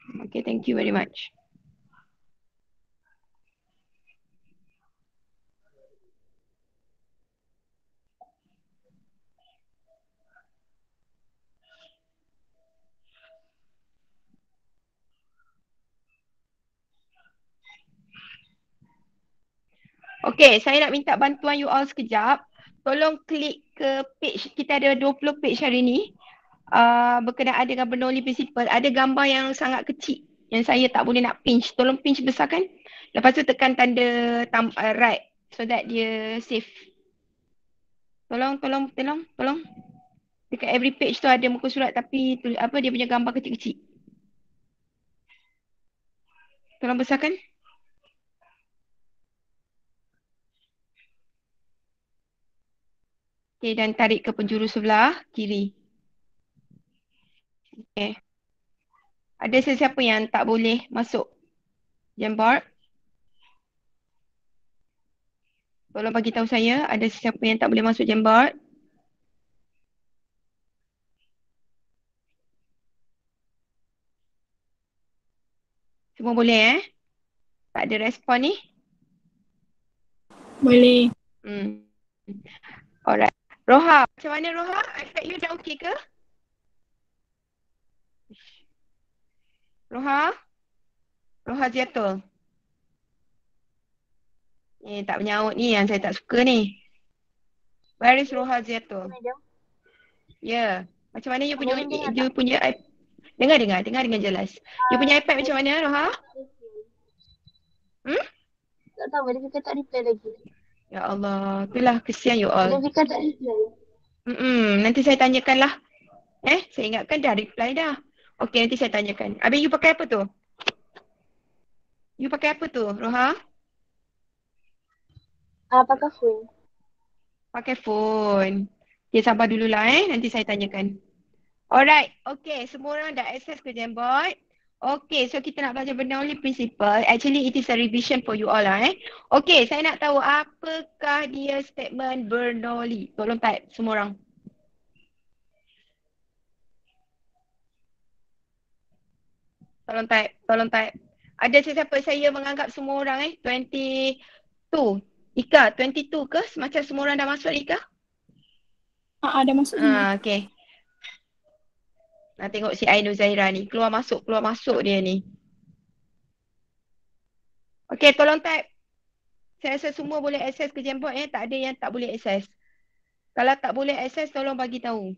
Okay, thank you very much. Okay, saya nak minta bantuan you all sekejap. Tolong klik ke page, kita ada 20 page hari ni. Berkenaan dengan Bernoulli Principle. Ada gambar yang sangat kecil yang saya tak boleh nak pinch. Tolong pinch besarkan. Lepas tu tekan tanda right so that dia safe. Tolong. Dekat every page tu ada muka surat tapi dia punya gambar kecil-kecil. Tolong besarkan. Okay, dan tarik ke penjuru sebelah kiri. Okay. Ada sesiapa yang tak boleh masuk Jamboard? Tolong bagi tahu saya, ada sesiapa yang tak boleh masuk Jamboard? Semua boleh Tak ada respon ni? Boleh. Alright. Roha, macam mana Roha? iPad you dah okey ke? Roha? Roha Ziatul. Tak menyaut ni yang saya tak suka ni. Where is Roha Ziatul? Ya. Macam mana you punya Dengar dengan jelas. You punya iPad macam mana Roha? Tak tahu, dia kata tak reply lagi. Ya Allah, itulah kesian you all. Dia kata tak reply. Nanti saya tanyakan lah. Saya ingatkan dah reply dah. Okay, nanti saya tanyakan. Habis you pakai apa tu? You pakai apa tu, Roha? Pakai phone. Pakai phone. Okay, sabar dululah nanti saya tanyakan. Alright, okay. Semua orang dah access ke Jamboard. Okay, so kita nak belajar Bernoulli Principle. Actually, it is a revision for you all Okay, saya nak tahu apakah dia statement Bernoulli. Tolong type semua orang. Tolong type. Ada sesiapa saya menganggap semua orang 22. Ika, 22 ke? Macam semua orang dah masuk Ika? Ada masuk semua. Okay. Nak tengok si Ainu Zahira ni. Keluar masuk dia ni. Okay, tolong type. Saya rasa semua boleh akses ke Jamboard tak ada yang tak boleh akses. Kalau tak boleh akses, tolong bagi tahu.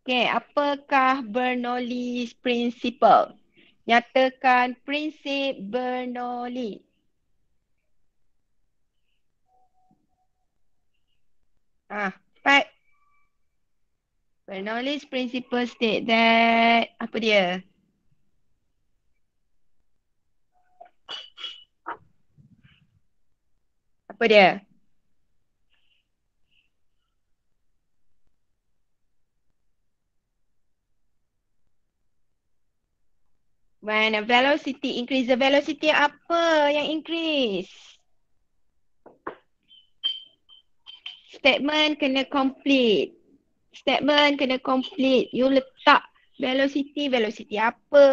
Okay, apakah Bernoulli's Principle? Nyatakan prinsip Bernoulli. Type. Bernoulli's Principle state that, apa dia? Apa dia? When a velocity increase, the velocity apa yang increase? Statement kena complete. You letak velocity apa?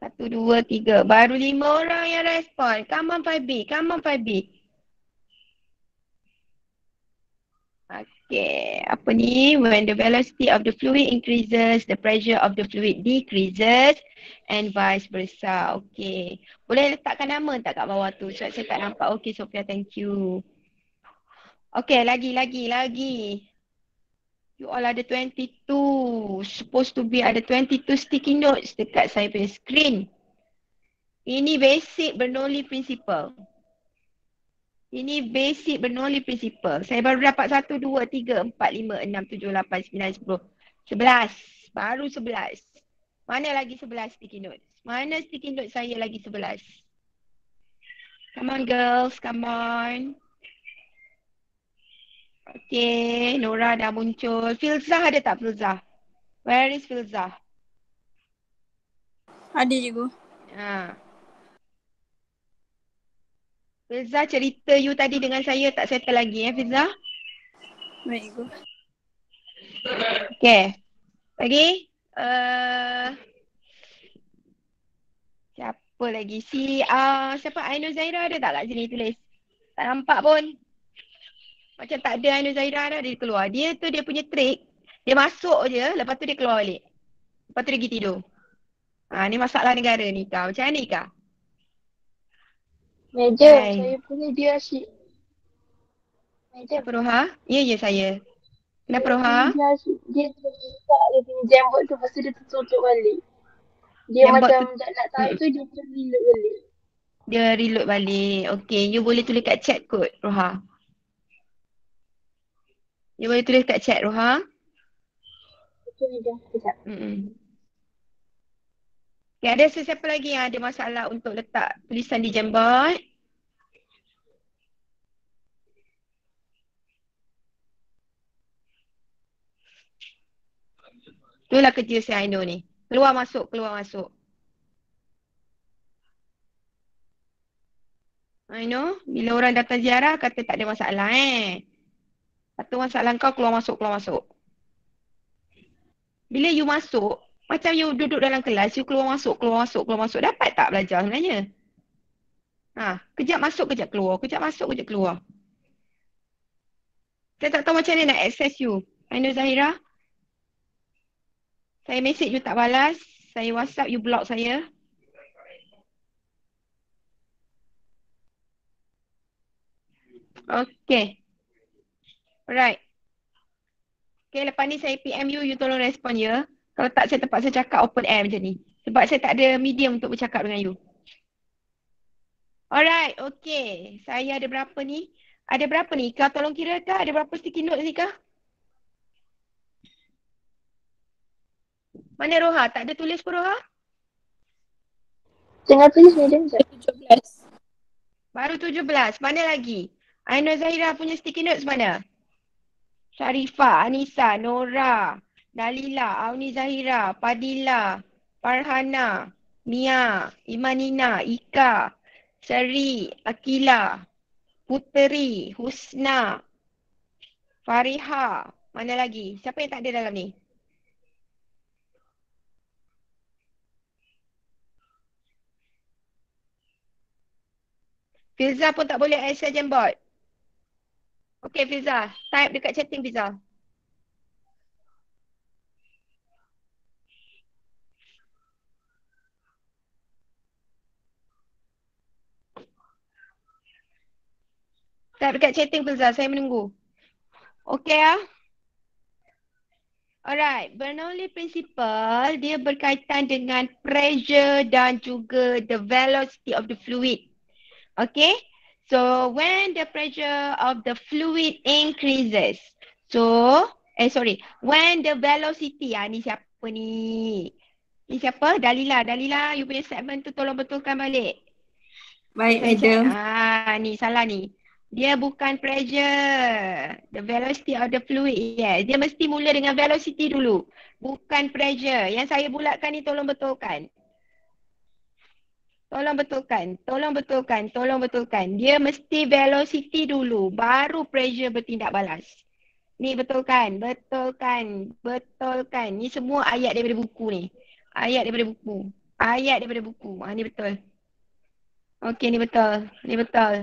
Satu, dua, tiga. Baru 5 orang yang respon. Come on 5B. Okay, apa ni? When the velocity of the fluid increases, the pressure of the fluid decreases and vice versa. Okay. Boleh letakkan nama tak kat bawah tu? Sebab saya tak nampak. Okay, Sophia, thank you. Okay, lagi. You all ada 22. Supposed to be ada 22 sticky notes dekat saya punya screen. Ini basic Bernoulli Principle. Saya baru dapat 1, 2, 3, 4, 5, 6, 7, 8, 9, 10, 11. Baru 11. Mana lagi 11 sticky notes? Mana sticky notes saya lagi 11? Come on girls, come on. Okay, Nora dah muncul. Filzah ada tak Filzah? Where is Filzah? Ada je, Go. Firza, cerita you tadi dengan saya tak settle lagi Firza. Baik, go. Okay. Lagi. Uh, siapa lagi? Siapa? Ainul Zaira ada tak kat sini tulis? Tak nampak pun. Macam tak ada Ainul Zaira dah dia keluar. Dia tu dia punya trik. Dia masuk je, lepas tu dia keluar balik. Lepas tu dia pergi tidur. Ni masalah negara ni kau. Macam mana ni kau? Madam, Hai. saya punya dia asyik. Madam, Apa Roha? Ya, ya saya. Kenapa saya Roha? punya dia asyik. Dia terbuka dia punya jambot tu, lepas tu dia tertutup balik. Dia Jambot macam tu. nak tarik Mm, tu, dia terlilit balik. dia reload balik. Okay, you boleh tulis kat chat kot Roha. You boleh tulis kat chat Roha. Betul ni dah, sekejap. Mm-mm. Okay, ada sesiapa lagi yang ada masalah untuk letak tulisan di Jamboard? Itulah kerja si Aino ni. Keluar masuk, keluar masuk. Aino, bila orang datang ziarah kata tak ada masalah Satu masalah kau keluar masuk, keluar masuk. Bila you masuk, macam you duduk dalam kelas, you keluar masuk, keluar masuk, keluar masuk. Dapat tak belajar sebenarnya? Kejap masuk, kejap keluar. Kejap masuk, kejap keluar. Saya tak tahu macam mana nak access you. Aino Zahira. Saya message you tak balas. Saya WhatsApp, you block saya. Okay. Alright. Okay, lepas ni saya PM you, you tolong respon ya. Kalau tak, saya terpaksa cakap open air macam ni. Sebab saya tak ada medium untuk bercakap dengan you. Alright, okay. Saya ada berapa ni? Ada berapa ni? Kau tolong kira kah? Ada berapa sticky notes ni kah? Mana Roha? Tak ada tulis pun Roha? Tengah tulis madam, sekejap. 17. Baru 17. Mana lagi? Ainul Zahira punya sticky notes mana? Sharifah, Anissa, Nora, Dalila, Auni Zahira, Padilla, Farhana, Mia, Imanina, Ika, Seri, Akila, Puteri, Husna, Fariha. Mana lagi? Siapa yang tak ada dalam ni? Filza pun tak boleh access Jamboard. Okay Filza, type dekat chatting Filza. Type dekat chatting Filza, saya menunggu. Okay ah. Alright, Bernoulli Principle dia berkaitan dengan pressure dan juga the velocity of the fluid. Okay, so when the pressure of the fluid increases, when the velocity, ni siapa ni? Ni siapa? Dalila. Dalila, you punya segment tu tolong betulkan balik. Baik, Saya check. madam. Ni salah ni. Dia bukan pressure. The velocity of the fluid. Yes. Dia mesti mula dengan velocity dulu. Bukan pressure. Yang saya bulatkan ni tolong betulkan. Tolong betulkan. Tolong betulkan. Tolong betulkan. Dia mesti velocity dulu. Baru pressure bertindak balas. Ni betulkan. Betulkan. Betulkan. Ni semua ayat daripada buku ni. Ayat daripada buku. Ayat daripada buku. Ni betul. Okey, ni betul. Ni betul.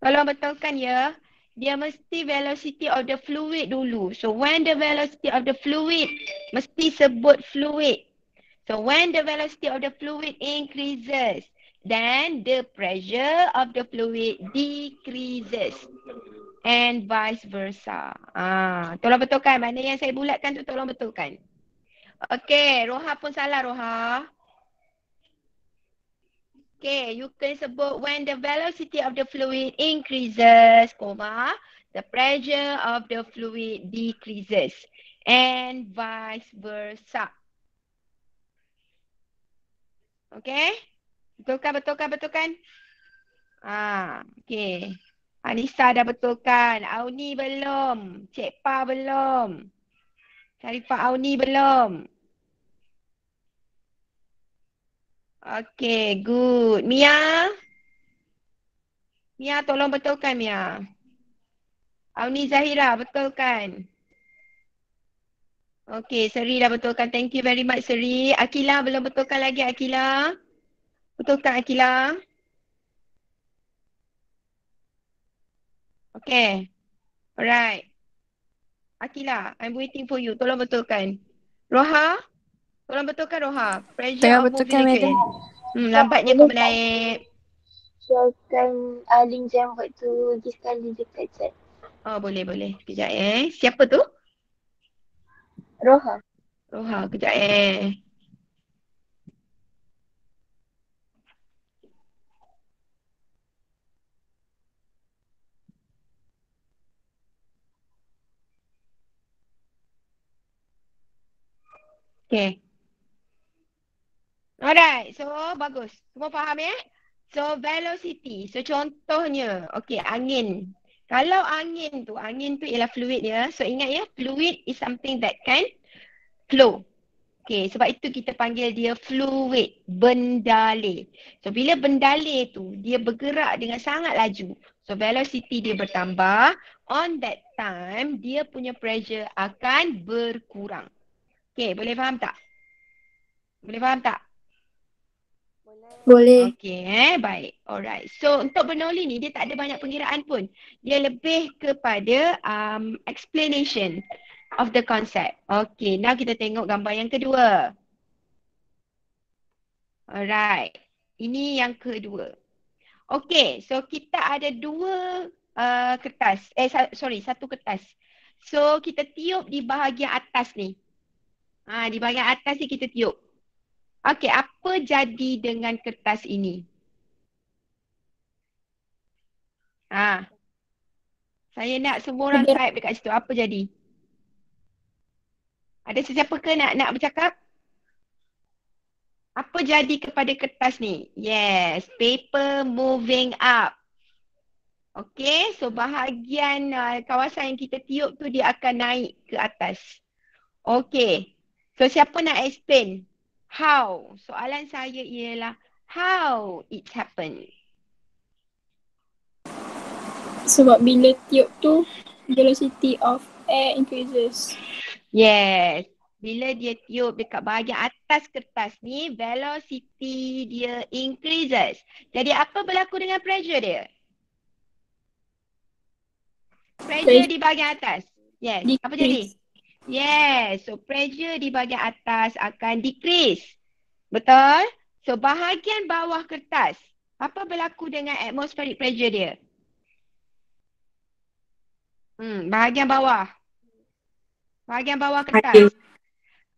Tolong betulkan ya. Dia mesti velocity of the fluid dulu. So when the velocity of the fluid, mesti sebut fluid. So when the velocity of the fluid increases, then the pressure of the fluid decreases. And vice versa. Tolong betulkan. Mana yang saya bulatkan tu tolong betulkan. Okay, Roha pun salah Roha. Okay, you can sebut when the velocity of the fluid increases, the pressure of the fluid decreases and vice versa. Okay? Betulkan. Okay. Anissa dah betulkan. Auni belum. Cik Pa belum. Syarifah Auni belum. Okay, good. Mia? Mia, tolong betulkan Mia. Auni Zahira, betul kan? Okey, Seri dah betulkan. Thank you very much, Seri. Akila belum betulkan lagi, Akila. Betulkan, Akila. Okey. Alright. Akila, I'm waiting for you. Tolong betulkan. Roha, tolong betulkan Roha. Pressure Tengah of moving betulkan, madam. liquid. Kak, Lambatnya kau boleh tak menaip. sharekan link Jamboard tu pergi sekali dekat chat. Oh, boleh, boleh. Kejap Siapa tu? Roha. Roha, kejap Okay. Alright, so bagus. Semua faham So velocity. So contohnya, okay, angin. Kalau angin tu ialah fluid ya. So ingat ya, fluid is something that can flow. Okay, sebab itu kita panggil dia fluid, bendalih. So bila bendalih tu, dia bergerak dengan sangat laju. So velocity dia bertambah. On that time, dia punya pressure akan berkurang. Okay, boleh faham tak? Boleh faham tak? Boleh. Okey, baik. Alright. So untuk Bernoulli ni dia tak ada banyak pengiraan pun. Dia lebih kepada explanation of the concept. Okay, now kita tengok gambar yang kedua. Alright. Ini yang kedua. Okay, so kita ada dua kertas. Satu kertas. So kita tiup di bahagian atas ni. Di bahagian atas ni kita tiup. Okay, apa jadi dengan kertas ini? Saya nak semua orang Bergerak. type dekat situ. Apa jadi? Ada sesiapa ke nak bercakap? Apa jadi kepada kertas ni? Yes, paper moving up. Okay, so bahagian kawasan yang kita tiup tu dia akan naik ke atas. Okay, so siapa nak explain? How? Soalan saya ialah how it happened? Sebab bila tiup tu, velocity of air increases. Yes. Bila dia tiup dekat bahagian atas kertas ni, velocity dia increases. Jadi apa berlaku dengan pressure dia? Pressure di bahagian atas. Yes. Apa jadi? Decrease. Yes. So pressure di bahagian atas akan decrease. Betul? So bahagian bawah kertas, apa berlaku dengan atmospheric pressure dia? Bahagian bawah. Bahagian bawah kertas.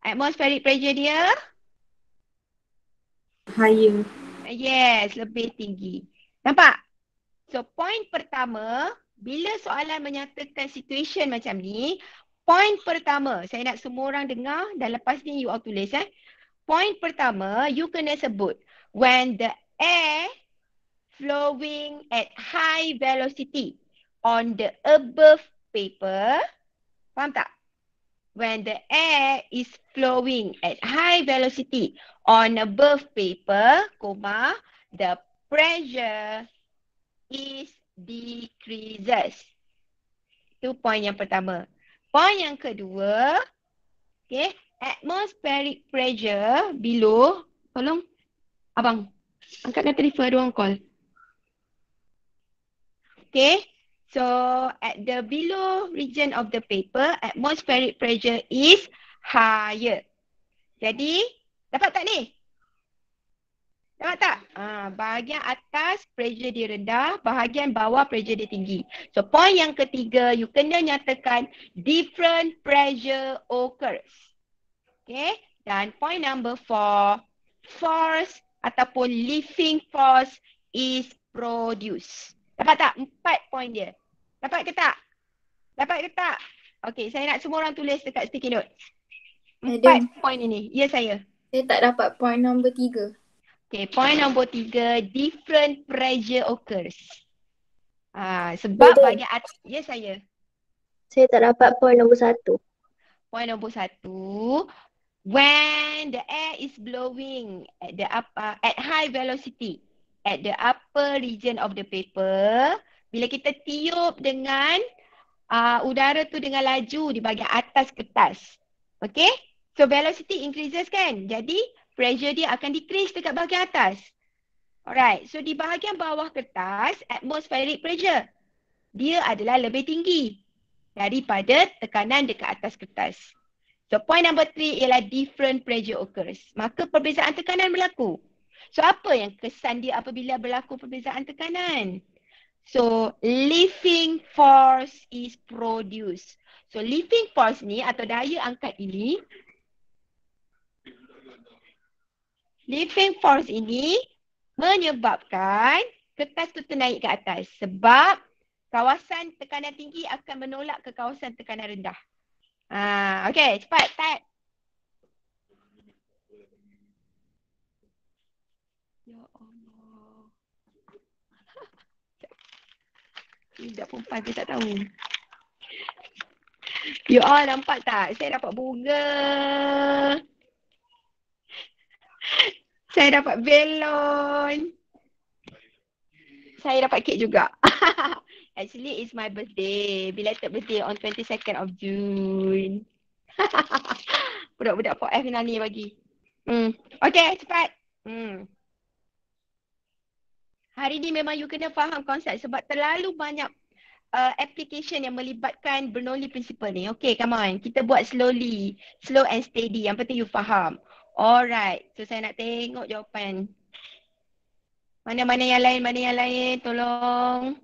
Atmospheric pressure dia? Higher. Yes, lebih tinggi. Nampak? So, point pertama, bila soalan menyatakan situation macam ni, point pertama, saya nak semua orang dengar dan lepas ni you all tulis. Point pertama, you kena sebut when the air flowing at high velocity on the above paper. Faham tak? When the air is flowing at high velocity on above paper, the pressure is decreases. Itu point yang pertama. Point yang kedua, okay, atmospheric pressure below, tolong abang, angkatkan telefon, ada orang call. Okay, so at the below region of the paper, atmospheric pressure is higher. Jadi, dapat tak ni? Dapat tak? Bahagian atas pressure dia rendah, bahagian bawah pressure dia tinggi. So point yang ketiga, you kena nyatakan different pressure occurs. Okay, dan point number 4, force ataupun lifting force is produced. Dapat tak? 4 point dia. Dapat ke tak? Dapat ke tak? Okay, saya nak semua orang tulis dekat sticky note. 4 point ini. Ya, saya. Saya tak dapat point nombor 3. Okay, point nombor 3, different pressure occurs. Sebab bahagian atas, ya saya. Saya tak dapat point nombor 1. Point nombor 1, when the air is blowing at high velocity. at the upper region of the paper. Bila kita tiup dengan udara tu dengan laju di bahagian atas kertas. Okay? So velocity increases kan? Jadi pressure dia akan decrease dekat bahagian atas. Alright. So di bahagian bawah kertas, atmospheric pressure. Dia adalah lebih tinggi daripada tekanan dekat atas kertas. So point number 3 ialah different pressure occurs. Maka perbezaan tekanan berlaku. So apa yang kesan dia apabila berlaku perbezaan tekanan? So lifting force is produced. So lifting force ni atau daya angkat ini, lifting force ini menyebabkan kertas tu ternaik ke atas. Sebab kawasan tekanan tinggi akan menolak ke kawasan tekanan rendah. Okay, cepat, type. Ya Allah. Budak perempuan dia tak tahu. You all nampak tak? Saya dapat bunga. Saya dapat belon. Saya dapat kek juga. Actually, it's my birthday. Belated birthday on 22nd of June. Budak-budak 4F ni bagi. Okay, cepat. Hari ni memang you kena faham konsep sebab terlalu banyak application yang melibatkan Bernoulli principle ni. Okay, come on. Kita buat slowly. Slow and steady. Yang penting you faham. Alright. So, saya nak tengok jawapan. Mana-mana yang lain, mana yang lain. Tolong.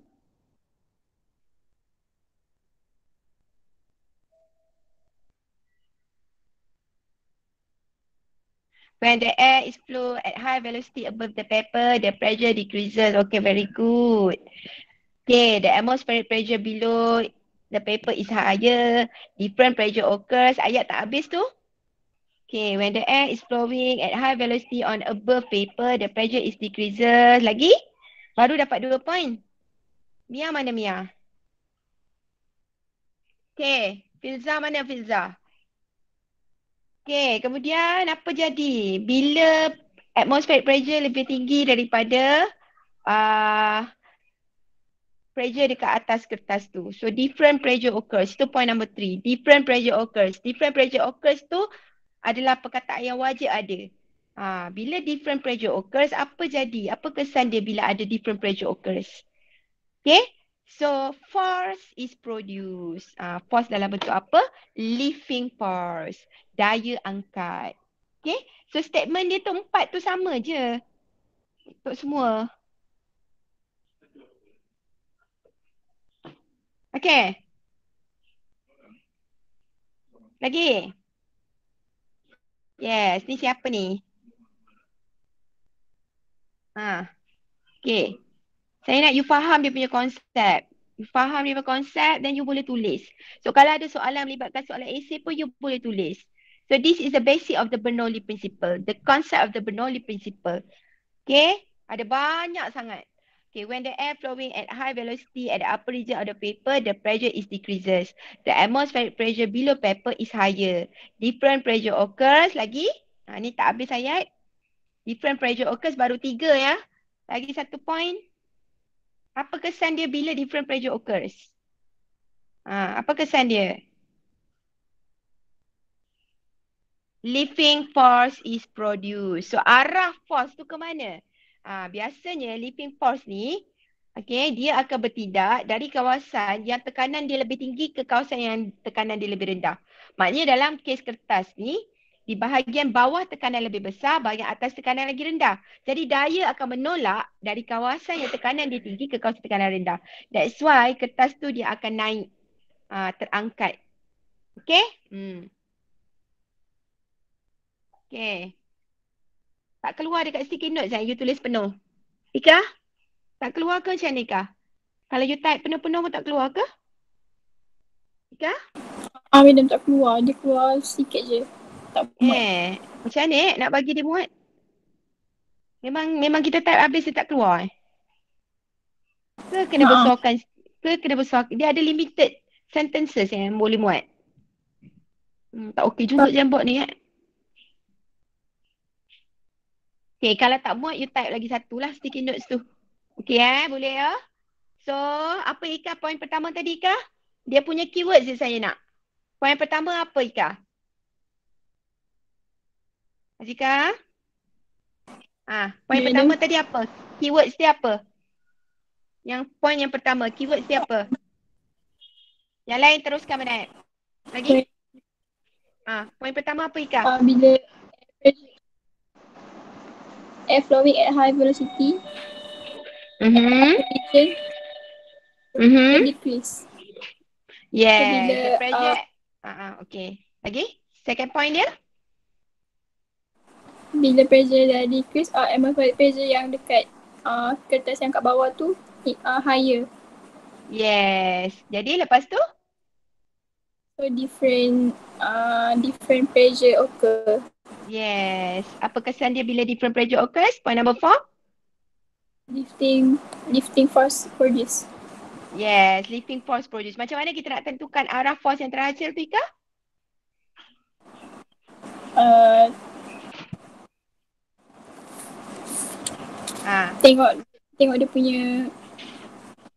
When the air is flow at high velocity above the paper, the pressure decreases. Okay, very good. Okay, the atmospheric pressure below the paper is higher. Different pressure occurs. Ayat tak habis tu? Okay, when the air is flowing at high velocity on above paper, the pressure is decreases. Lagi? Baru dapat 2 point. Mia mana Mia? Okay, Filza mana Filza? Okay, kemudian apa jadi? Bila atmospheric pressure lebih tinggi daripada pressure dekat atas kertas tu. So, different pressure occurs. Itu point number 3. Different pressure occurs. Different pressure occurs tu adalah perkataan yang wajib ada. Bila different pressure occurs, apa jadi? Apa kesan dia bila ada different pressure occurs? Okay? So, force is produced. Force dalam bentuk apa? Lifting force. Daya angkat. Okay? So, statement dia tu 4 tu sama je. Untuk semua. Okay? Lagi? Yes, ni siapa ni? Okay. Saya nak you faham dia punya konsep. You faham dia punya konsep, then you boleh tulis. So, kalau ada soalan melibatkan soalan esei pun, you boleh tulis. So, this is the basic of the Bernoulli principle. The concept of the Bernoulli principle. Okay? Ada banyak sangat. Okay, when the air flowing at high velocity at the upper region of the paper, the pressure is decreases. The atmospheric pressure below paper is higher. Different pressure occurs. Lagi? Ni tak habis ayat. Different pressure occurs baru 3 ya. Lagi 1 point. Apa kesan dia bila different pressure occurs? Apa kesan dia? Lifting force is produced. So, arah force tu ke mana? Biasanya lifting force ni, okay, dia akan bertindak dari kawasan yang tekanan dia lebih tinggi ke kawasan yang tekanan dia lebih rendah. Maknanya dalam kes kertas ni, di bahagian bawah tekanan lebih besar, bahagian atas tekanan lagi rendah. Jadi daya akan menolak dari kawasan yang tekanan dia tinggi ke kawasan tekanan rendah. That's why kertas tu dia akan naik, terangkat. Okay? Okay. Tak keluar dekat sticky notes you tulis penuh. Ika? Tak keluar ke macam ni Ika? Kalau you type penuh-penuh pun tak keluar ke? Ika? Madam tak keluar. Dia keluar sikit je. Tak muat. Macam ni nak bagi dia muat? Memang kita type habis dia tak keluar Ke kena besarkan? Ke kena besarkan? Dia ada limited sentences yang boleh muat. Tak okey juga Jamboard ni Okay, kalau tak muat, you type lagi satu lah sticky notes tu. Okay boleh ya? So, apa Ika poin pertama tadi Ika? Dia punya keywords je saya nak. Poin pertama apa Ika? Azika? Poin Ya, pertama madam. tadi apa? Keywords dia apa? Yang poin yang pertama, keywords dia apa? Yang lain teruskan Manat. Lagi? Poin, Poin pertama apa Ika? bila air flowing at high velocity, Mhm. region Mhm. decrease. So, Yes, bila the pressure. Okay. Lagi? Second point dia? bila pressure dah decrease, atmospheric pressure yang dekat kertas yang kat bawah tu higher. Yes. Jadi lepas tu? So different pressure occur. Yes. Apa kesan dia bila different pressure occurs? Point number 4? Lifting force produce. Yes, lifting force produce. Macam mana kita nak tentukan arah force yang terhasil tu Ika? Uh, tengok dia punya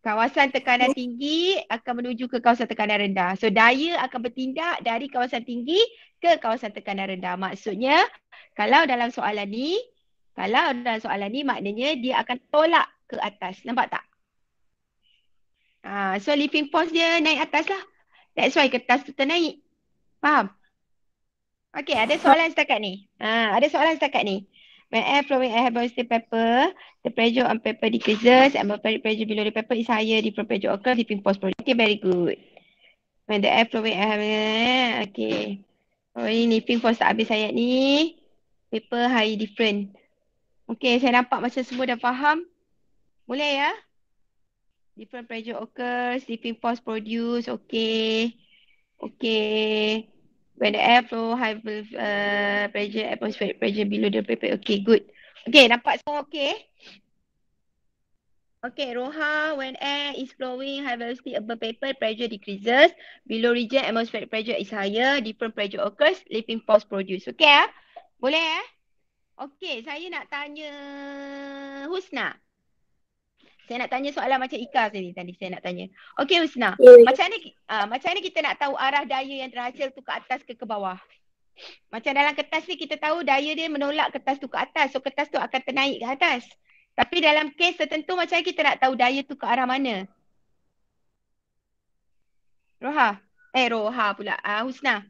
Kawasan tekanan tinggi akan menuju ke kawasan tekanan rendah. So, daya akan bertindak dari kawasan tinggi ke kawasan tekanan rendah. Maksudnya, kalau dalam soalan ni maknanya dia akan tolak ke atas. Nampak tak? So, lifting force dia naik atas lah. That's why kertas tu ternaik. Faham? Okay, ada soalan setakat ni. When air flowing air velocity paper, the pressure on paper decreases, atmospheric pressure below the paper is higher, different pressure occurs, lifting force produce. Okay, very good. When the air flowing air, okay. Oh, ini lifting force tak habis ayat ni. Paper high different. Okay, saya nampak macam semua dah faham. Boleh ya? Different pressure occurs, lifting force produce, okay. Okay. When the air flow high pressure, atmospheric pressure below the paper. Okay, good. Okay, nampak semua okay? Okay, Roha, when air is flowing high velocity above paper, pressure decreases. Below region, atmospheric pressure is higher. Different pressure occurs, lifting force produce. Okay Boleh Okay, saya nak tanya Husna. Saya nak tanya soalan macam Ika tadi saya nak tanya. Okay Husna, macam mana kita nak tahu arah daya yang terhasil tu ke atas ke bawah? Macam dalam kertas ni kita tahu daya dia menolak kertas tu ke atas. So kertas tu akan ternaik ke atas. Tapi dalam kes tertentu macam mana kita nak tahu daya tu ke arah mana? Roha pula. Husna.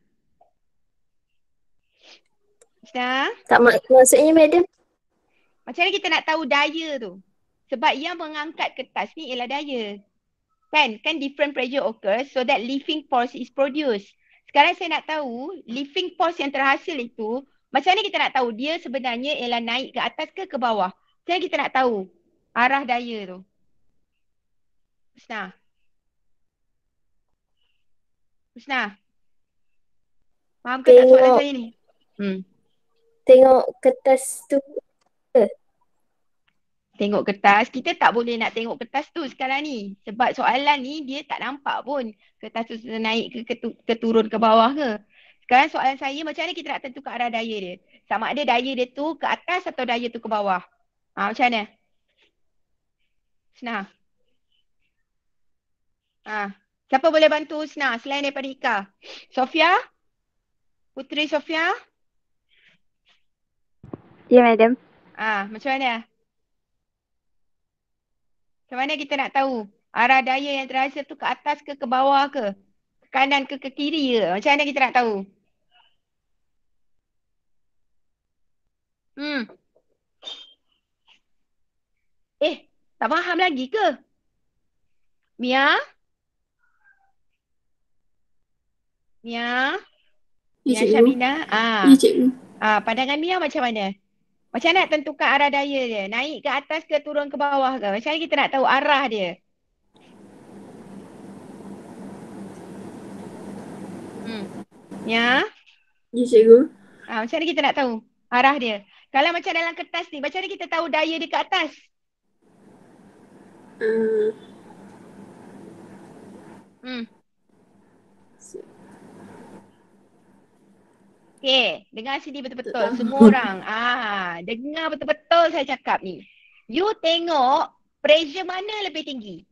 Husna? Tak maksudnya madam. Macam mana kita nak tahu daya tu? Sebab yang mengangkat kertas ni ialah daya. Kan different pressure occurs so that lifting force is produced. Sekarang saya nak tahu lifting force yang terhasil itu, macam mana kita nak tahu dia sebenarnya ialah naik ke atas ke bawah? Macam mana kita nak tahu arah daya tu? Husna. Faham ke tak soalan saya ni? Tengok kertas tu. Tengok kertas. Kita tak boleh nak tengok kertas tu sekarang ni. Sebab soalan ni dia tak nampak pun kertas tu naik ke turun ke bawah ke. Sekarang soalan saya macam mana kita nak tentukan arah daya dia? Sama ada daya dia tu ke atas atau daya tu ke bawah? Macam mana? Husna. Siapa boleh bantu Husna selain daripada Ika? Sofia? Puteri Sofia? Ya madam. Macam mana? Macam mana kita nak tahu arah daya yang terhasil tu ke atas ke bawah ke? Ke kanan ke kiri ke? Macam mana kita nak tahu? Tak faham lagi ke? Mia? Ya, Mia cikgu. Syamina? Ya, cikgu. Pandangan Mia macam mana? Macam mana nak tentukan arah daya dia? Naik ke atas ke turun ke bawah ke? Macam mana kita nak tahu arah dia? Mia? Ya, cikgu. Macam mana kita nak tahu arah dia? Kalau macam dalam kertas ni, macam mana kita tahu daya dia ke atas? Okay, dengar sini betul-betul. Semua orang. Dengar betul-betul. betul saya cakap ni. You tengok pressure mana lebih tinggi.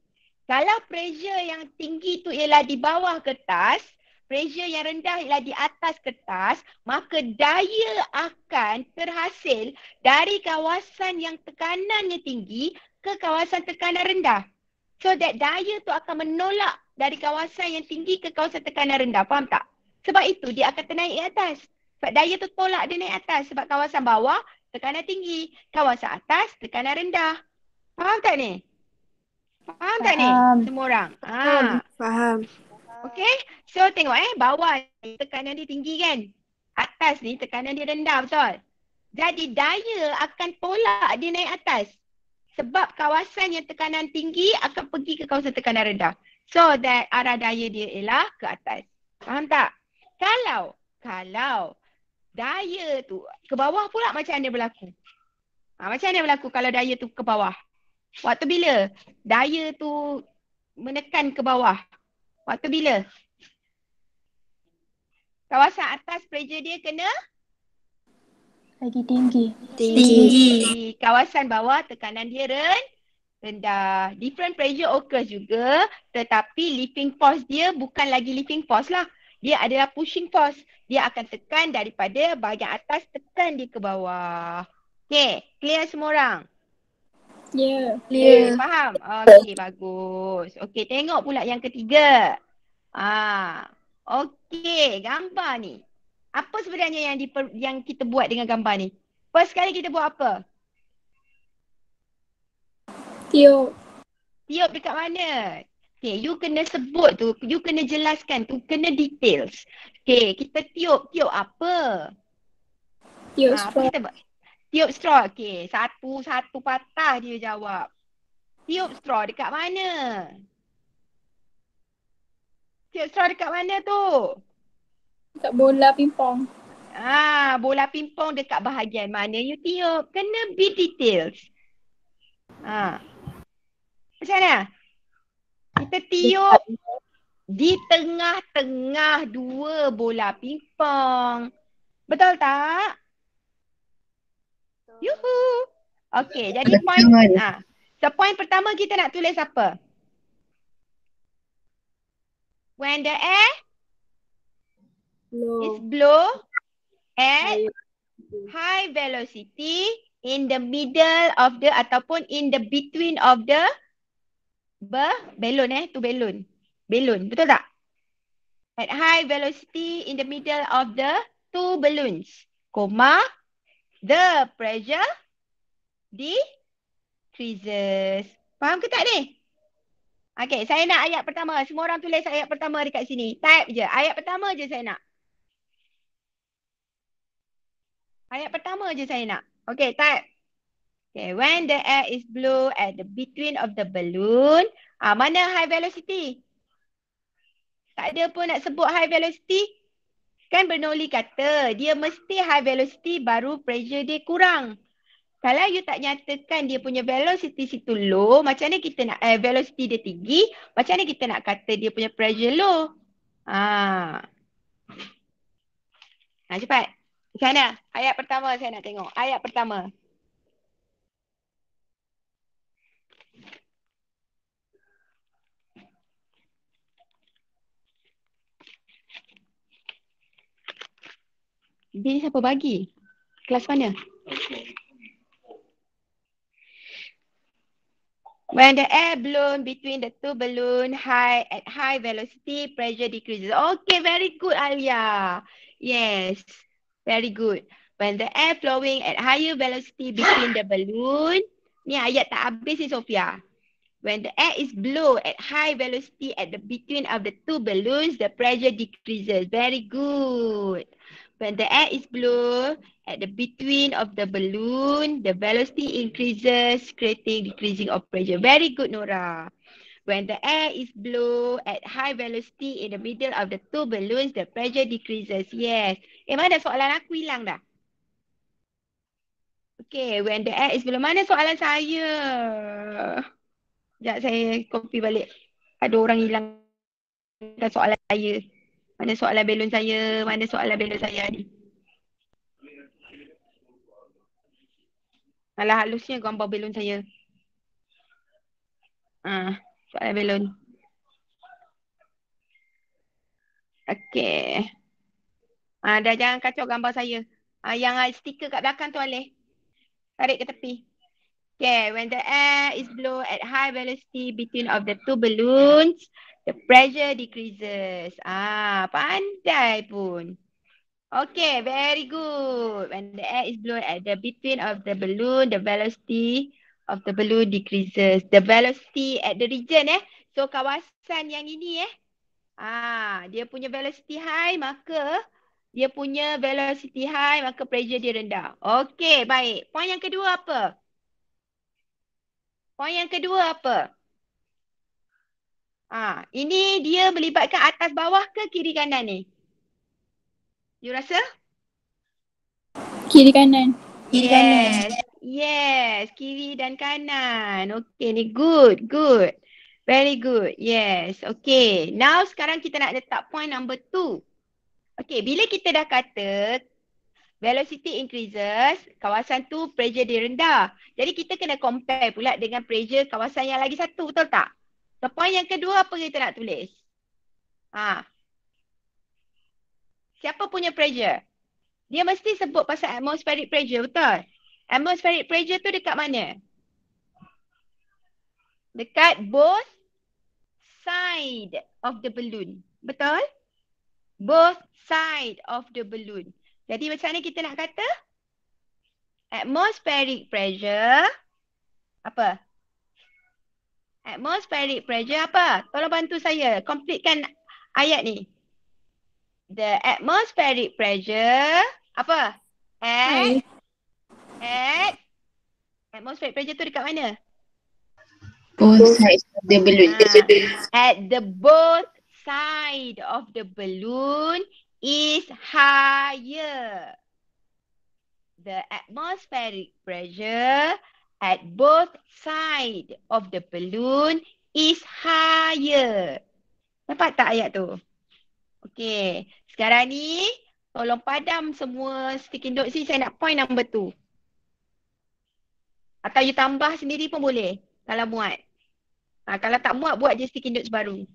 Kalau pressure yang tinggi tu ialah di bawah kertas, pressure yang rendah ialah di atas kertas, maka daya akan terhasil dari kawasan yang tekanannya tinggi ke kawasan tekanan rendah. So that daya tu akan menolak dari kawasan yang tinggi ke kawasan tekanan rendah. Faham tak? Sebab itu dia akan ternaik ke atas. Sebab daya tu tolak dia naik atas. Sebab kawasan bawah tekanan tinggi. Kawasan atas tekanan rendah. Faham tak ni? Faham tak ni? Faham. Semua orang. Faham. Okay. So tengok bawah ni tekanan dia tinggi kan? Atas ni tekanan dia rendah, betul? Jadi daya akan tolak dia naik atas. Sebab kawasan yang tekanan tinggi akan pergi ke kawasan tekanan rendah. So that arah daya dia ialah ke atas. Faham tak? Kalau daya tu ke bawah pula macam mana berlaku? Macam mana berlaku kalau daya tu ke bawah? Waktu bila daya tu menekan ke bawah? Waktu bila? Kawasan atas pressure dia kena Lagi tinggi. Tinggi. Kawasan bawah tekanan dia rendah. Different pressure occurs juga, tetapi lifting force dia bukan lagi lifting force lah. Dia adalah pushing force. Dia akan tekan daripada bahagian atas tekan dia ke bawah. Okay, clear semua orang? Ya. Okay, faham? Okay, bagus. Okay, tengok pula yang ketiga. Okay, gambar ni. Apa sebenarnya yang kita buat dengan gambar ni? First kali kita buat apa? Tiup. Tiup dekat mana? Okay, you kena sebut tu. You kena jelaskan tu. Kena details. Okay, kita tiup. Tiup apa? Tiup Apa straw. kita buat? Tiup straw. Okay, satu patah dia jawab. Tiup straw dekat mana? Tiup straw dekat mana tu? Dekat bola pingpong. Bola pingpong dekat bahagian mana you tiup? Kena be details. Macam mana? Kita tiup di tengah-tengah dua bola pingpong. Betul tak? Yuhu. Okey, jadi point so point pertama kita nak tulis apa? When the air is blow at high velocity in the middle of the ataupun in the between of the balloon tu balloon. Balloon, betul tak? At high velocity in the middle of the two balloons, comma, the pressure decreases. Faham ke tak ni? Okay, saya nak ayat pertama. Semua orang tulis ayat pertama dekat sini. Type je. Ayat pertama je saya nak. Ayat pertama je saya nak. Okay, type. Okay, when the air is blown at the between of the balloon. Mana high velocity? Tak ada pun nak sebut high velocity. Kan Bernoulli kata dia mesti high velocity baru pressure dia kurang. Kalau you tak nyatakan dia punya velocity situ low, macam mana kita nak velocity dia tinggi, macam mana kita nak kata dia punya pressure low? Cepat. Macam mana? Ayat pertama saya nak tengok. Ayat pertama. Ini siapa bagi? Kelas mana? When the air blown between the two balloons at high velocity, pressure decreases. Okay, very good, Alia. Yes, very good. When the air flowing at higher velocity between the balloon. Ni ayat tak habis ni, Sophia. When the air is blown at high velocity at the between of the two balloons, the pressure decreases. Very good. When the air is blown at the between of the balloon, the velocity increases, creating decreasing of pressure. Very good, Nora. When the air is blown at high velocity in the middle of the two balloons, the pressure decreases. Yes. Mana soalan aku hilang dah? Okay, when the air is blown. Mana soalan saya? Sekejap saya copy balik. Ada orang hilang soalan saya. Mana soalan balon saya? Mana soalan balon saya ni? Alah halusnya gambar belon saya. Soalan belon. Okey. Dah jangan kacau gambar saya. Yang stiker kat belakang tu Alif. Tarik ke tepi. Okay, when the air is blown at high velocity between of the two balloons, the pressure decreases. Pandai pun. Okay, very good. When the air is blown at the between of the balloon, the velocity of the balloon decreases. The velocity at the region So kawasan yang ini dia punya velocity high, maka pressure dia rendah. Okay, baik. Poin yang kedua apa? Poin yang kedua apa? Ini dia melibatkan atas bawah ke kiri kanan ni? You rasa? Kiri kanan. Yes, kiri dan kanan. Okay, ni good. Very good. Yes, okay. Now sekarang kita nak letak point number 2. Okay, bila kita dah kata velocity increases, kawasan tu pressure dia rendah. Jadi kita kena compare pula dengan pressure kawasan yang lagi satu, betul tak? So point yang kedua apa kita nak tulis? Siapa punya pressure? Dia mesti sebut pasal atmospheric pressure, betul? Atmospheric pressure tu dekat mana? Dekat both side of the balloon. Betul? Both side of the balloon. Jadi macam mana kita nak kata? Atmospheric pressure apa? Atmospheric pressure apa? Tolong bantu saya completekan ayat ni. The atmospheric pressure apa? Atmospheric pressure tu dekat mana? Both sides of the balloon. At the both side of the balloon is higher. The atmospheric pressure at both side of the balloon is higher. Dapat tak ayat tu? Okey. Sekarang ni tolong padam semua sticky notes ni. Saya nak point number 2. Atau you tambah sendiri pun boleh kalau muat. Kalau tak muat, buat je sticky notes baru.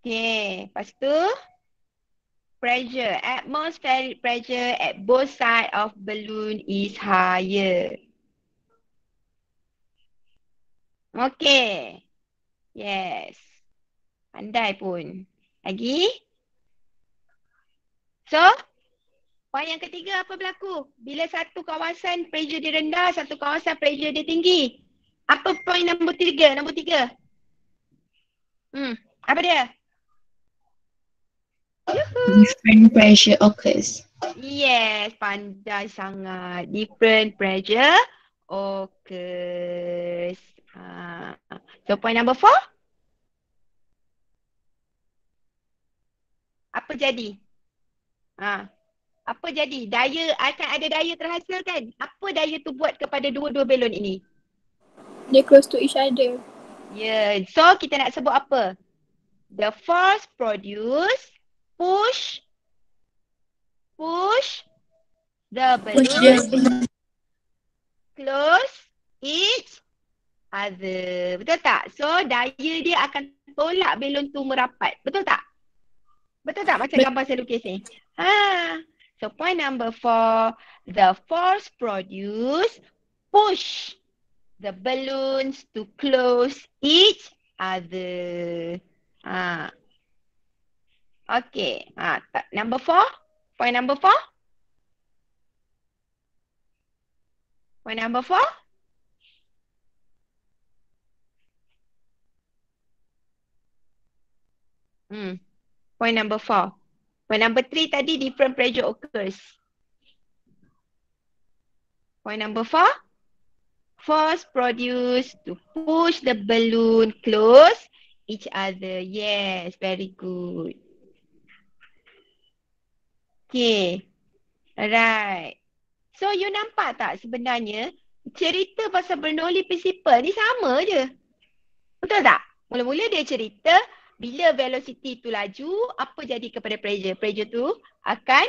Okay. Lepas tu, pressure. Atmospheric pressure at both sides of balloon is higher. Okay. Yes. Pandai pun. Lagi? So, poin yang ketiga apa berlaku? Bila satu kawasan pressure dia rendah, satu kawasan pressure dia tinggi. Apa poin nombor 3? Nombor 3. Apa dia? Different pressure occurs. Yes, pandai sangat. Different pressure occurs. So point number 4. Apa jadi? Apa jadi? Daya, akan ada daya terhasilkan. Apa daya tu buat kepada dua-dua belon ini? They close to each other. Yeah. So kita nak sebut apa? The force produced push the balloon close each other. Betul tak? So daya dia akan tolak belon tu merapat. Betul tak? Betul tak macam gambar saya lukis ni? So point number 4, the force produced push the balloons to close each other. Okay. Number 4. Point number 4. Point number 4. Point number 4. Point number 3 tadi different pressure occurs. Point number 4. Force produced to push the balloon close each other. Yes, very good. Okay. Alright. So you nampak tak sebenarnya cerita pasal Bernoulli Principle ni sama je. Betul tak? Mula-mula dia cerita bila velocity tu laju, apa jadi kepada pressure? Pressure tu akan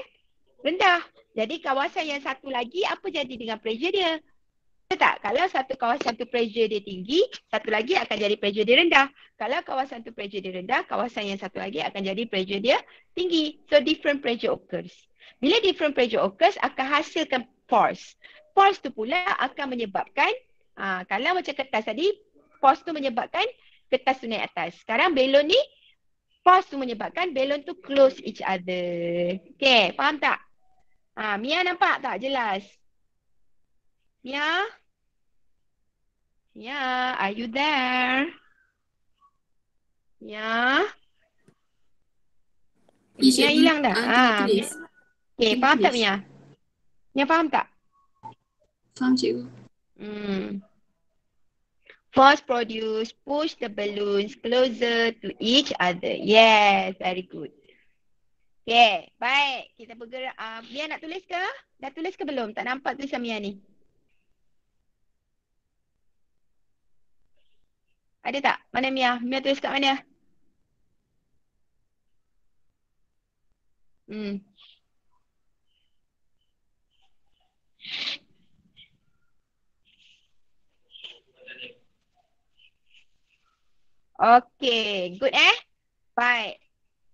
rendah. Jadi kawasan yang satu lagi, apa jadi dengan pressure dia? Betul tak? Kalau satu kawasan tu pressure dia tinggi, satu lagi akan jadi pressure dia rendah. Kalau kawasan tu pressure dia rendah, kawasan yang satu lagi akan jadi pressure dia tinggi. So different pressure occurs. Bila different pressure occurs, akan hasilkan force. Force tu pula akan menyebabkan, kalau macam kertas tadi, force tu menyebabkan kertas tu naik atas. Sekarang balon ni, force tu menyebabkan balon tu close each other. Okay, faham tak? Mia nampak tak jelas? Mia? Mia, are you there? Mia? Mia hilang dah? Tengah tulis. Okay, faham tak Mia? Mia faham tak? Faham cikgu. Force produced push the balloons closer to each other. Yes, very good. Okay, baik. Kita bergerak. Mia nak tulis ke? Dah tulis ke belum? Tak nampak tulisan Mia ni. Ada tak? Mana Mia? Mia tulis kat mana? Okay, good Baik.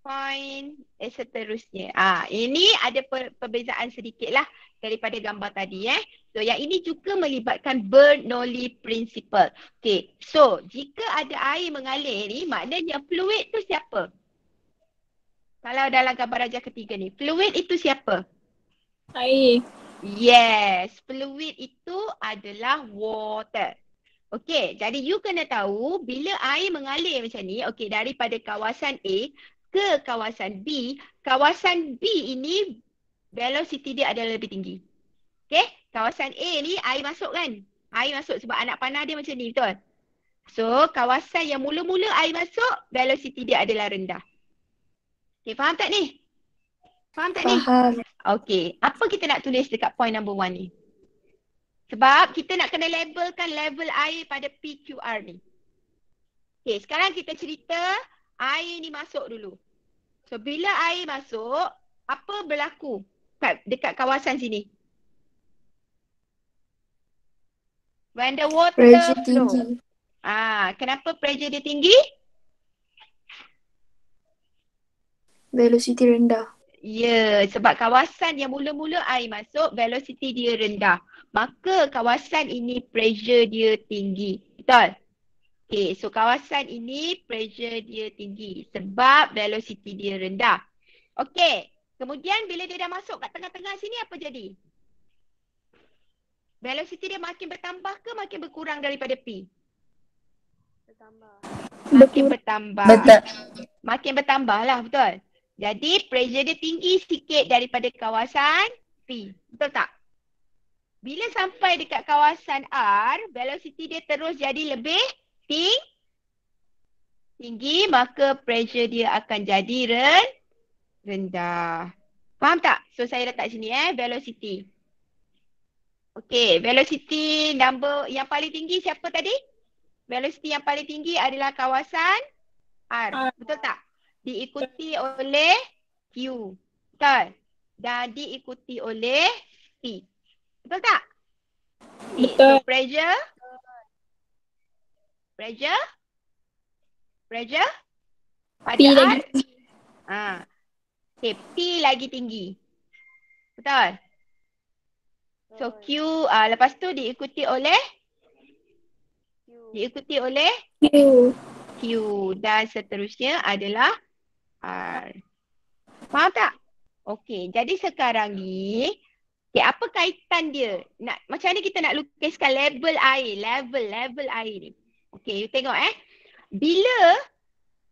Point seterusnya. Ini ada perbezaan sedikit lah daripada gambar tadi So yang ini juga melibatkan Bernoulli Principle. Okay, so jika ada air mengalir ni, maknanya fluid tu siapa? Kalau dalam gambar rajah ketiga ni, fluid itu siapa? Air. Yes, fluid itu adalah water. Okey, jadi you kena tahu bila air mengalir macam ni, okey, daripada kawasan A ke kawasan B ini velocity dia adalah lebih tinggi. Okey, kawasan A ni air masuk kan? Air masuk sebab anak panah dia macam ni, betul? So, kawasan yang mula-mula air masuk, velocity dia adalah rendah. Okey, faham tak ni? Faham tak ni? Faham. Okey, apa kita nak tulis dekat point number 1 ni? Sebab kita nak kena labelkan level air pada PQR ni. Okay, sekarang kita cerita air ni masuk dulu. So, bila air masuk, apa berlaku dekat kawasan sini? When the water Pressure flow. tinggi. Kenapa pressure dia tinggi? Velocity rendah. Ya, sebab kawasan yang mula-mula air masuk, velocity dia rendah. Maka kawasan ini pressure dia tinggi. Betul? Okay, so kawasan ini pressure dia tinggi sebab velocity dia rendah. Okay, kemudian bila dia dah masuk kat tengah-tengah sini, apa jadi? Velocity dia makin bertambah ke makin berkurang daripada P? Makin bertambah. Betul. Makin bertambah lah, betul? Jadi pressure dia tinggi sikit daripada kawasan P. Betul tak? Bila sampai dekat kawasan R, velocity dia terus jadi lebih tinggi, maka pressure dia akan jadi rendah. Faham tak? So saya letak sini velocity. Okay, velocity number yang paling tinggi siapa tadi? Velocity yang paling tinggi adalah kawasan R. Betul tak? Diikuti oleh Q. Betul? Dan diikuti oleh P. Betul tak? Okay, Betul. so pressure pada P R. lagi. Okay, P lagi tinggi. Betul? So Q, lepas tu diikuti oleh Q dan seterusnya adalah R. Faham tak? Okey, jadi sekarang ni, apa kaitan dia? Macam mana kita nak lukiskan level air ni? Okey, you tengok bila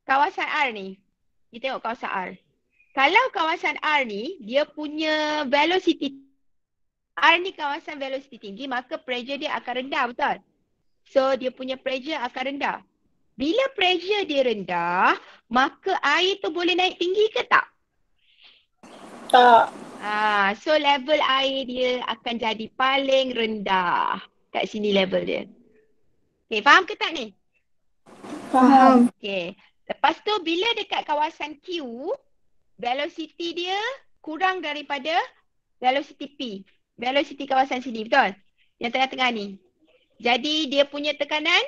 kawasan R ni, you tengok kawasan R. Kalau kawasan R ni, dia punya velocity, R ni kawasan velocity tinggi, maka pressure dia akan rendah, betul? So, dia punya pressure akan rendah. Bila pressure dia rendah, maka air tu boleh naik tinggi ke tak? Tak. So level air dia akan jadi paling rendah. Kat sini level dia. Okay, faham ke tak ni? Faham. Okay. Lepas tu bila dekat kawasan Q, velocity dia kurang daripada velocity P. Velocity kawasan sini, betul? Yang tengah-tengah ni. Jadi dia punya tekanan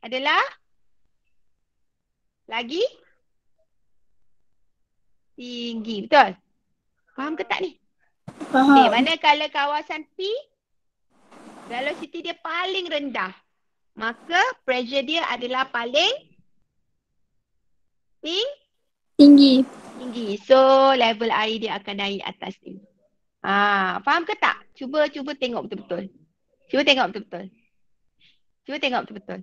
adalah lagi tinggi, betul? Faham ke tak ni? Okay, Faham. manakala kawasan P, velocity dia paling rendah. Maka pressure dia adalah paling Tinggi. tinggi. So level air dia akan naik atas ni. Faham ke tak? Cuba tengok betul-betul. Cuba tengok betul-betul. Cuba tengok betul-betul.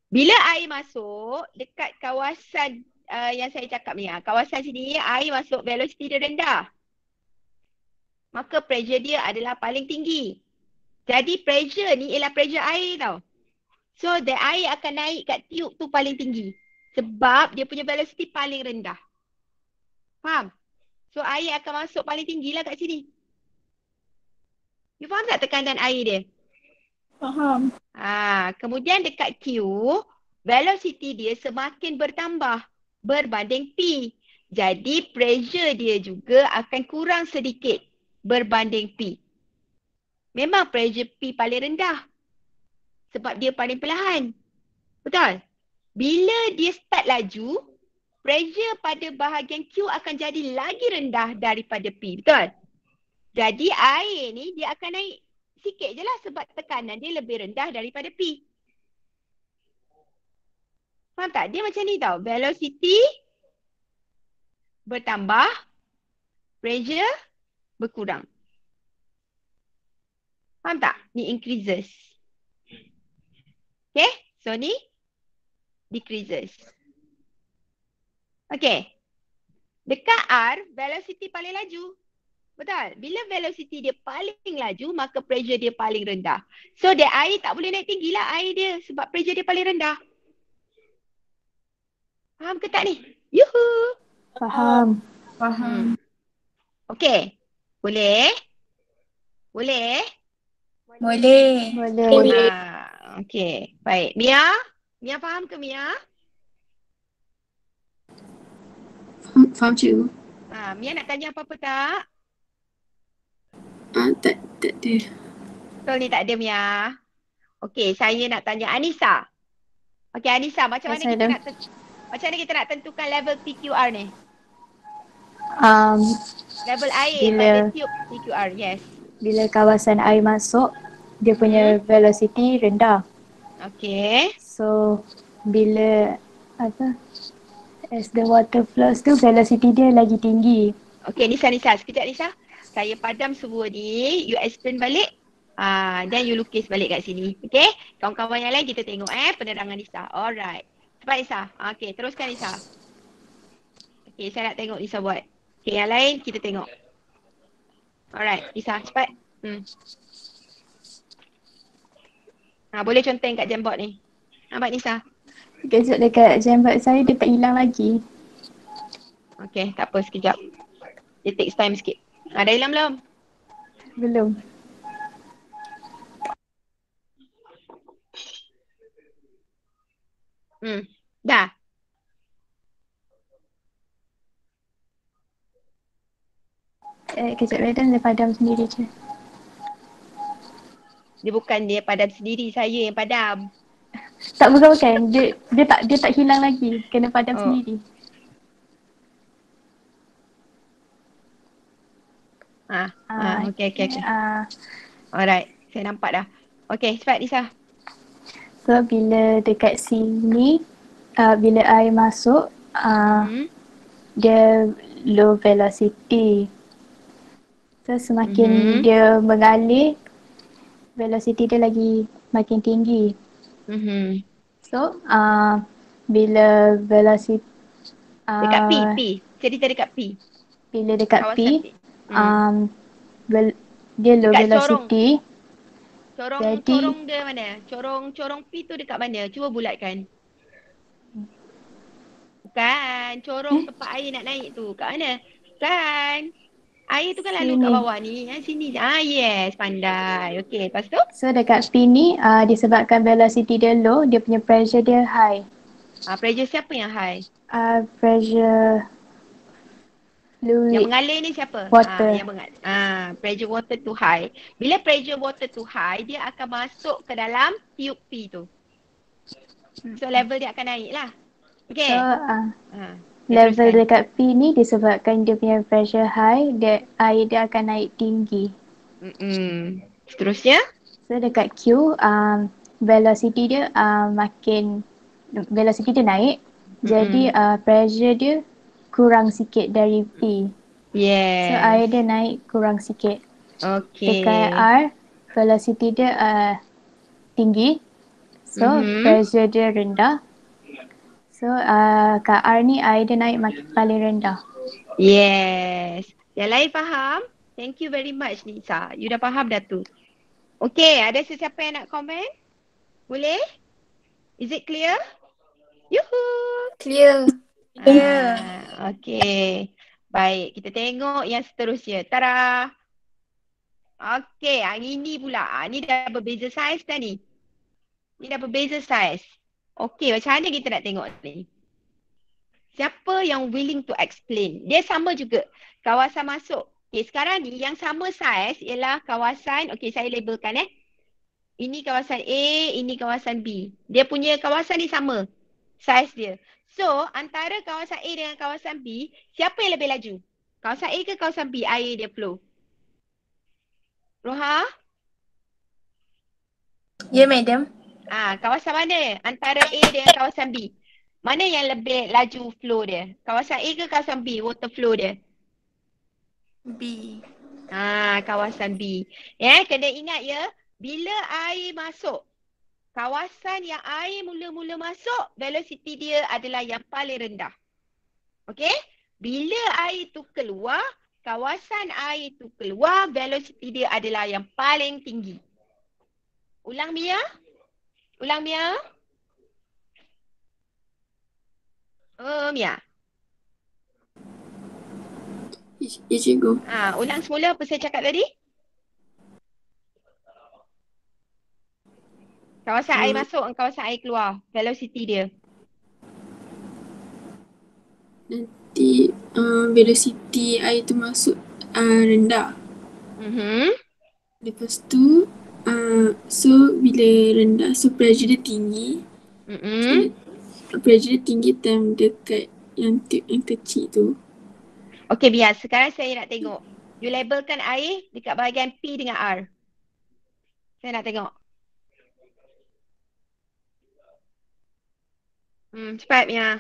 Bila air masuk dekat kawasan yang saya cakap ni, kawasan sini air masuk velocity dia rendah. Maka pressure dia adalah paling tinggi. Jadi pressure ni ialah pressure air tau. So the air akan naik kat tube tu paling tinggi. Sebab dia punya velocity paling rendah. Faham? So air akan masuk paling tinggi lah kat sini. You faham tak tekanan air dia? Faham. Kemudian dekat Q, velocity dia semakin bertambah berbanding P. Jadi pressure dia juga akan kurang sedikit berbanding P. Memang pressure P paling rendah. Sebab dia paling perlahan. Betul? Bila dia start laju, pressure pada bahagian Q akan jadi lagi rendah daripada P. Betul? Jadi air ni dia akan naik sikit je lah sebab tekanan dia lebih rendah daripada P. Faham tak? Dia macam ni tau. Velocity bertambah, pressure berkurang. Faham tak? Ni increases. Okay? So ni decreases. Okay. Dekat R, velocity paling laju. Betul? Bila velocity dia paling laju, maka pressure dia paling rendah. So dia air tak boleh naik tinggi lah air dia sebab pressure dia paling rendah. Faham ke tak ni? Yuhu! Faham. Faham. Okay. Boleh? Boleh? Boleh. Boleh. Okay. Baik. Mia? Mia faham ke Mia? Faham cikgu. Mia nak tanya apa-apa tak? Tak ada. Betul ni tak ada Mia. Okay, saya nak tanya Anissa. Okay Anissa, macam mana kita nak tentukan level PQR ni? Level air pada tube PQR, yes. Bila kawasan air masuk, dia punya velocity rendah. Okay. So, bila as the water flows tu, velocity dia lagi tinggi. Okay, Nisa. Sekejap Nisa. Saya padam semua ni. You explain balik. Dan you lukis balik kat sini. Okay. Kawan-kawan yang lain kita tengok penerangan Nisa. Alright. Cepat Nisa. Okay, teruskan Nisa. Okay, saya nak tengok Nisa buat. Okay, yang lain kita tengok. Alright, Nisa cepat. Boleh conteng kat Jamboard ni. Nampak Nisa? Kejap dekat Jamboard saya dia tak hilang lagi. Okay, tak apa sekejap. It takes time sikit. Dah hilang belum? Belum. Dah. Kejap madam dia padam sendiri je. Dia bukan dia padam sendiri, saya yang padam. Tak bukan. Dia tak hilang lagi. Kena padam sendiri. Okay. Alright, saya nampak dah. Okay, cepat Nisa. So bila dekat sini, bila air masuk, dia low velocity. So semakin dia mengalir, velocity dia lagi makin tinggi. So bila velocity dekat P. Cerita dekat P. Bila dekat kawasan P, dia low dekat velocity. Corong dia mana? Corong P tu dekat mana? Cuba bulatkan. Bukan. Corong tempat air nak naik tu. Kat mana? Kan? Air tu kan lalu kat Sini. bawah ni. Sini. Yes. Pandai. Okay. Lepas tu? So dekat P ni disebabkan velocity dia low, dia punya pressure dia high. Pressure siapa yang high? Pressure Yang fluid mengalir ni siapa? water. Yang mengalir. Pressure water tu high. Bila pressure water tu high, dia akan masuk ke dalam tube P tu. So level dia akan naik lah. Okay. So teruskan. level dekat P ni disebabkan dia punya pressure high, air dia akan naik tinggi. Seterusnya? So dekat Q, velocity dia velocity dia naik. Jadi pressure dia kurang sikit dari P. Yes. So air dia naik kurang sikit. Okay. Dekat R, velocity dia tinggi. So pressure dia rendah. So kat R ni air dia naik paling rendah. Yes. Yang lain faham? Thank you very much Nisa. You dah faham dah tu. Okay, ada sesiapa yang nak komen? Boleh? Is it clear? Yuhu. Clear. Okay. Baik, kita tengok yang seterusnya. Tara. Okay, yang ini pula. Ni dah berbeza saiz dah ni. Ni dah berbeza saiz. Okay, macam mana kita nak tengok ni? Siapa yang willing to explain? Dia sama juga. Kawasan masuk. Okay, sekarang ni yang sama saiz ialah kawasan. Okay, saya labelkan Ini kawasan A, ini kawasan B. Dia punya kawasan ni sama. Saiz dia. So, antara kawasan A dengan kawasan B, siapa yang lebih laju? Kawasan A ke kawasan B air dia flow? Roha? Ya, madam. Kawasan mana antara A dengan kawasan B? Mana yang lebih laju flow dia? Kawasan A ke kawasan B water flow dia? B. Kawasan B. Kena ingat ya, bila air masuk, kawasan yang air mula-mula masuk, velocity dia adalah yang paling rendah. Okey? Bila air tu keluar, kawasan air tu keluar, velocity dia adalah yang paling tinggi. Ulang Mia? Ulang Mia? Mia. Ya, cikgu. Ulang semula apa saya cakap tadi? Kawasan air masuk dan kawasan air keluar. Velocity dia. Nanti velocity air tu masuk rendah. Lepas tu so bila rendah, so pressure dia tinggi. So, pressure dia tinggi time dekat yang tube yang kecil tu. Okey Mia, sekarang saya nak tengok. You labelkan air dekat bahagian P dengan R. Saya nak tengok. Cepat Mia.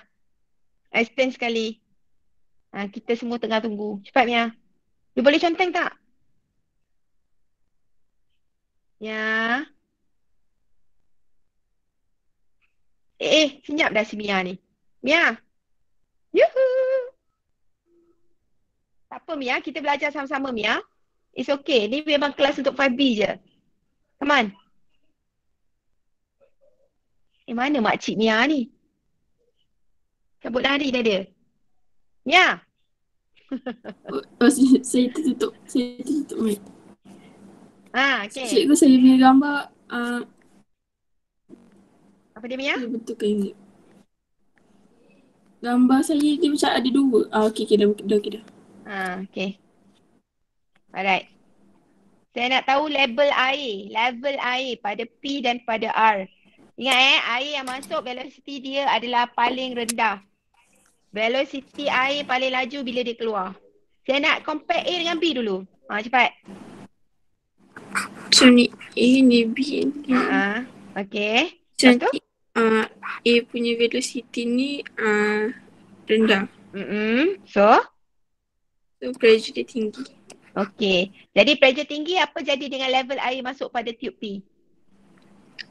Explain sekali. Kita semua tengah tunggu. Cepat Mia. You boleh conteng tak? Ya. Senyap dah si Mia ni. Mia. Yuhu. Tak apa Mia, kita belajar sama-sama Mia. It's okay. Ni memang kelas untuk 5B je. Come on. Mana makcik Mia ni? Cabut lari dah dia. Mia. Saya tertutup mic. Okay. Cikgu, saya punya gambar Apa dia Mia? saya betulkan ni. Gambar saya dia macam ada dua. Okey, dah. Okay. Alright. Saya nak tahu level air. Level air pada P dan pada R. Ingat air yang masuk velocity dia adalah paling rendah. Velocity air paling laju bila dia keluar. Saya nak compare A dengan B dulu. Cepat. So ni A ni B ni. Okay. Macam ni A punya velocity ni rendah. So pressure dia tinggi. Okay. Jadi pressure tinggi, apa jadi dengan level air masuk pada tube P?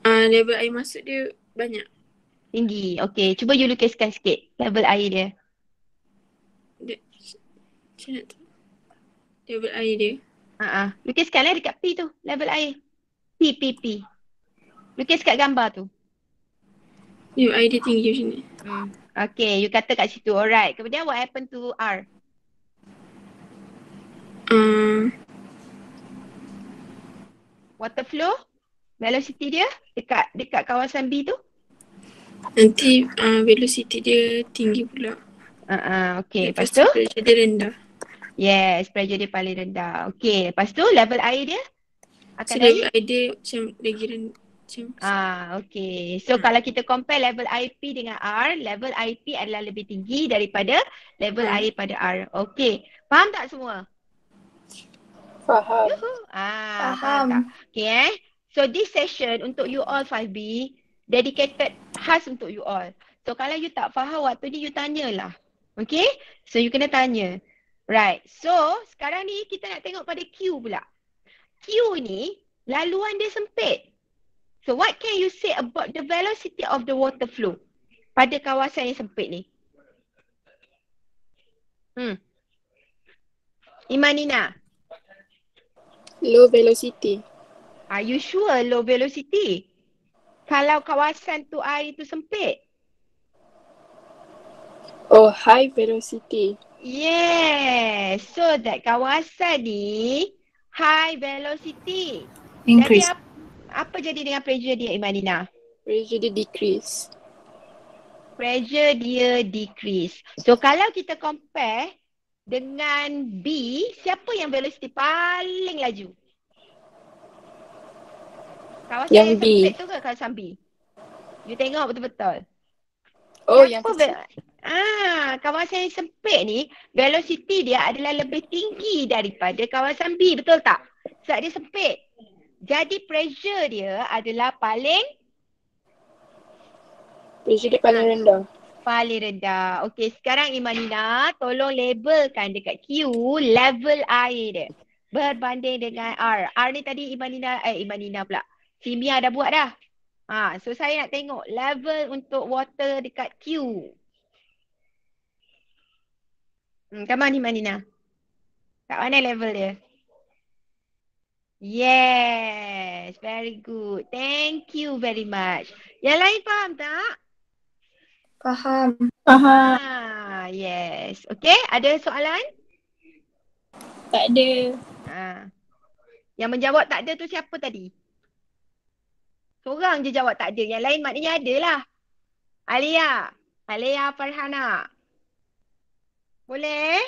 Level air masuk dia banyak. Tinggi. Okay. Cuba you lukiskan sikit level air dia. Macam nak tahu level air dia. Lukiskan dekat P tu. Level air. P. Lukis kat gambar tu. Level air dia tinggi macam ni. Okay. You kata kat situ. Alright. Kemudian what happened to R? Uh, Water flow, velocity dia dekat kawasan B tu. nanti velocity dia tinggi pula. Okay, lepas Lepas tu? tu pressure dia rendah. Yes, pressure dia paling rendah. Okay, lepas tu level air dia akan So naik. level air dia macam lagi rendah. Okay. So kalau kita compare level IP dengan R, level IP adalah lebih tinggi daripada level air pada R. Okay. Faham tak semua? Faham. Yuhu. Faham tak? Okay So this session untuk you all 5B dedicated khas untuk you all. So kalau you tak faham waktu ni you tanyalah. Okay? So you kena tanya. Right. So sekarang ni kita nak tengok pada Q pula. Q ni laluan dia sempit. So what can you say about the velocity of the water flow pada kawasan yang sempit ni? Imanina, Low velocity. are you sure low velocity? Kalau kawasan tu air tu sempit? Oh, high velocity. Yes. So that kawasan ni high velocity. Increase. Jadi apa jadi dengan pressure dia, Imanina? Pressure dia decrease. Pressure dia decrease. So kalau kita compare dengan B, siapa yang velocity paling laju? Kawasan Yang yang B. sempit tu ke kawasan B? You tengok betul-betul. Oh, yang kecil. Kawasan yang sempit ni, velocity dia adalah lebih tinggi daripada kawasan B, betul tak? Sebab dia sempit. Jadi pressure dia adalah Pressure dia paling rendah. paling rendah. Okey, sekarang Imanina tolong labelkan dekat Q level air dia berbanding dengan R. R ni tadi Imanina pula. Si Mia dah buat dah. So saya nak tengok level untuk water dekat Q. Come on Imanina. Kat mana level dia? Yes, very good. Thank you very much. Yang lain faham tak? Faham. Yes. Okay, ada soalan? Tak ada. Yang menjawab tak ada tu siapa tadi? Seorang je jawab tak ada. Yang lain maknanya ada lah. Alia Farhana. Boleh?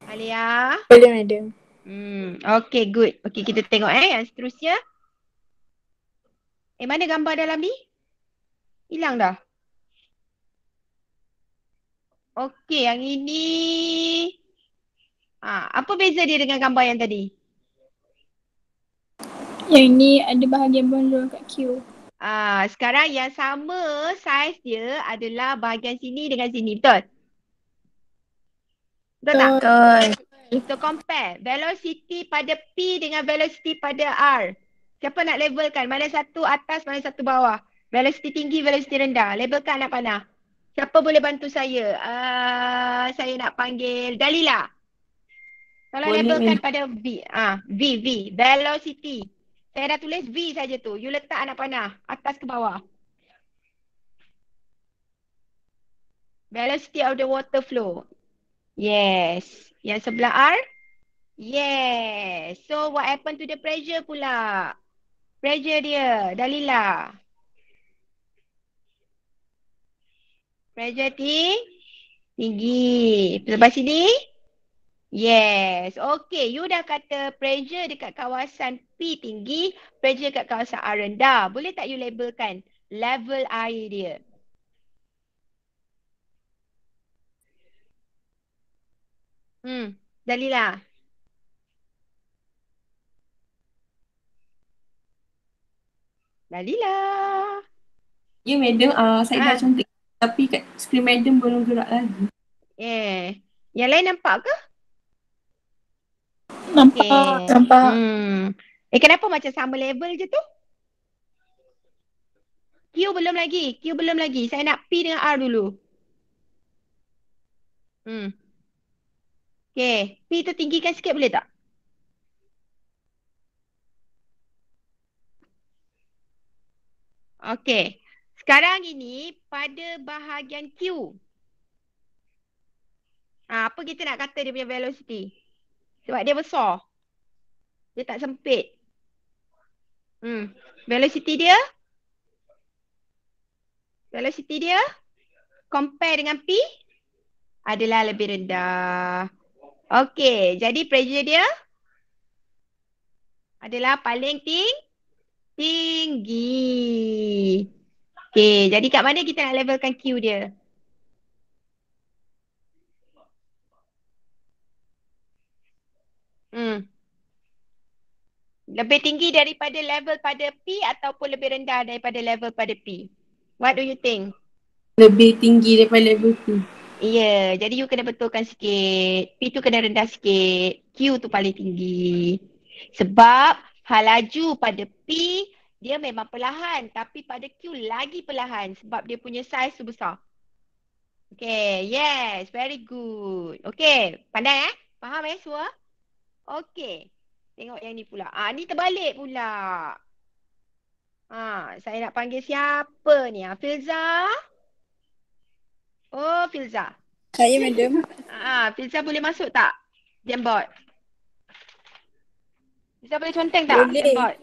Alia? Boleh, madam. Okay, good. Okay, kita tengok yang seterusnya. Mana gambar dalam ni? Hilang dah. Okay, yang ini. Apa beza dia dengan gambar yang tadi? Yang ni ada bahagian blonde kat Q. Sekarang yang sama saiz dia adalah bahagian sini dengan sini. Betul? Betul tak? Betul. So compare velocity pada P dengan velocity pada R. Siapa nak labelkan? Mana satu atas, mana satu bawah? Velocity tinggi, velocity rendah. Labelkan anak panah. Siapa boleh bantu saya? Saya nak panggil Dalila. Tolong labelkan pada V. V. Velocity. Saya dah tulis V saja tu. You letak anak panah. Atas ke bawah. Velocity of the water flow. Yes. Yang sebelah R? Yes. So what happened to the pressure pula? Pressure dia. Dalila. Pressure tinggi. Lepas sini? Yes. Okay. You dah kata pressure dekat kawasan P tinggi. Pressure dekat kawasan R rendah. Boleh tak you labelkan level air dia? Dalila. Dalila. Ya, madam. Saya dah cantik. Tapi kat skrin madam belum gerak lagi. Yang lain nampak ke? Nampak. Kenapa macam sama level je tu? Q belum lagi. Saya nak P dengan R dulu. Okay. P tu tinggikan sikit boleh tak? Okay. Sekarang ini pada bahagian Q. Apa kita nak kata dia punya velocity? Sebab dia besar. Dia tak sempit. Velocity dia? Velocity dia compare dengan P adalah lebih rendah. Okey, jadi pressure dia adalah paling tinggi. Okey, jadi kat mana kita nak levelkan Q dia? Lebih tinggi daripada level pada P ataupun lebih rendah daripada level pada P? What do you think? Lebih tinggi daripada level tu. Ya, jadi you kena betulkan sikit. P tu kena rendah sikit. Q tu paling tinggi. Sebab hal laju pada P, dia memang perlahan. Tapi pada Q lagi perlahan. Sebab dia punya saiz tu besar. Okay, yes. Very good. Okay, pandai Faham semua? Okay. Tengok yang ni pula. Ni terbalik pula. Saya nak panggil siapa ni? Filza? Oh, Filza. Saya, madam. Filza boleh masuk tak? Jamboard. Filza boleh conteng tak? Boleh. Jamboard.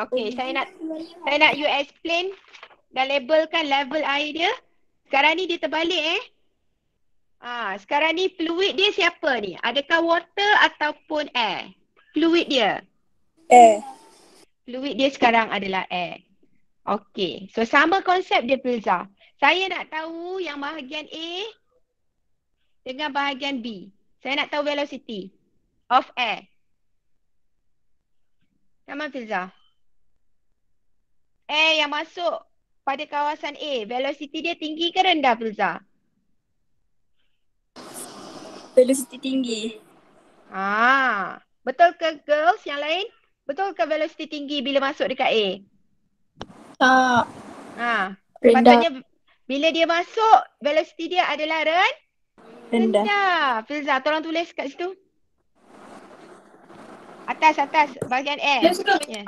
Okay. Saya nak you explain dan labelkan level air dia. Sekarang ni dia terbalik sekarang ni fluid dia siapa ni? Adakah water ataupun air? Fluid dia. Air. Fluid dia sekarang adalah air. Okay. So sama konsep dia Filza. Saya nak tahu yang bahagian A dengan bahagian B. Saya nak tahu velocity of air. Sama Filza. Air yang masuk pada kawasan A, velocity dia tinggi ke rendah Filza? Velocity tinggi. Betul ke girls yang lain? Betul ke velocity tinggi bila masuk dekat A? Tak. Sepatutnya bila dia masuk, velocity dia adalah rendah. Filza, tolong tulis kat situ. Atas, bahagian air. Yeah.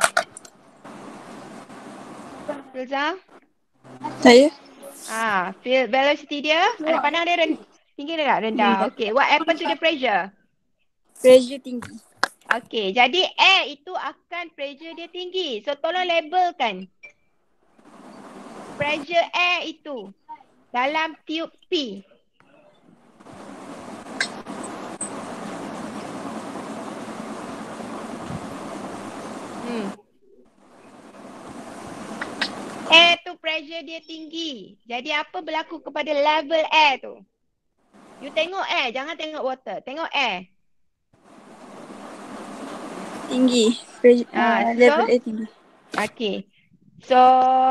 Filza? Saya? Velocity dia, anak pandang dia tinggi ke tak? Rendah. Okay, what happened to the pressure? Pressure tinggi. Okay, jadi air itu akan pressure dia tinggi. So, tolong labelkan pressure air itu dalam tube P. Air tu pressure dia tinggi. Jadi apa berlaku kepada level air tu? You tengok air, jangan tengok water. Tengok air. Tinggi. Level air tinggi. Okay. So,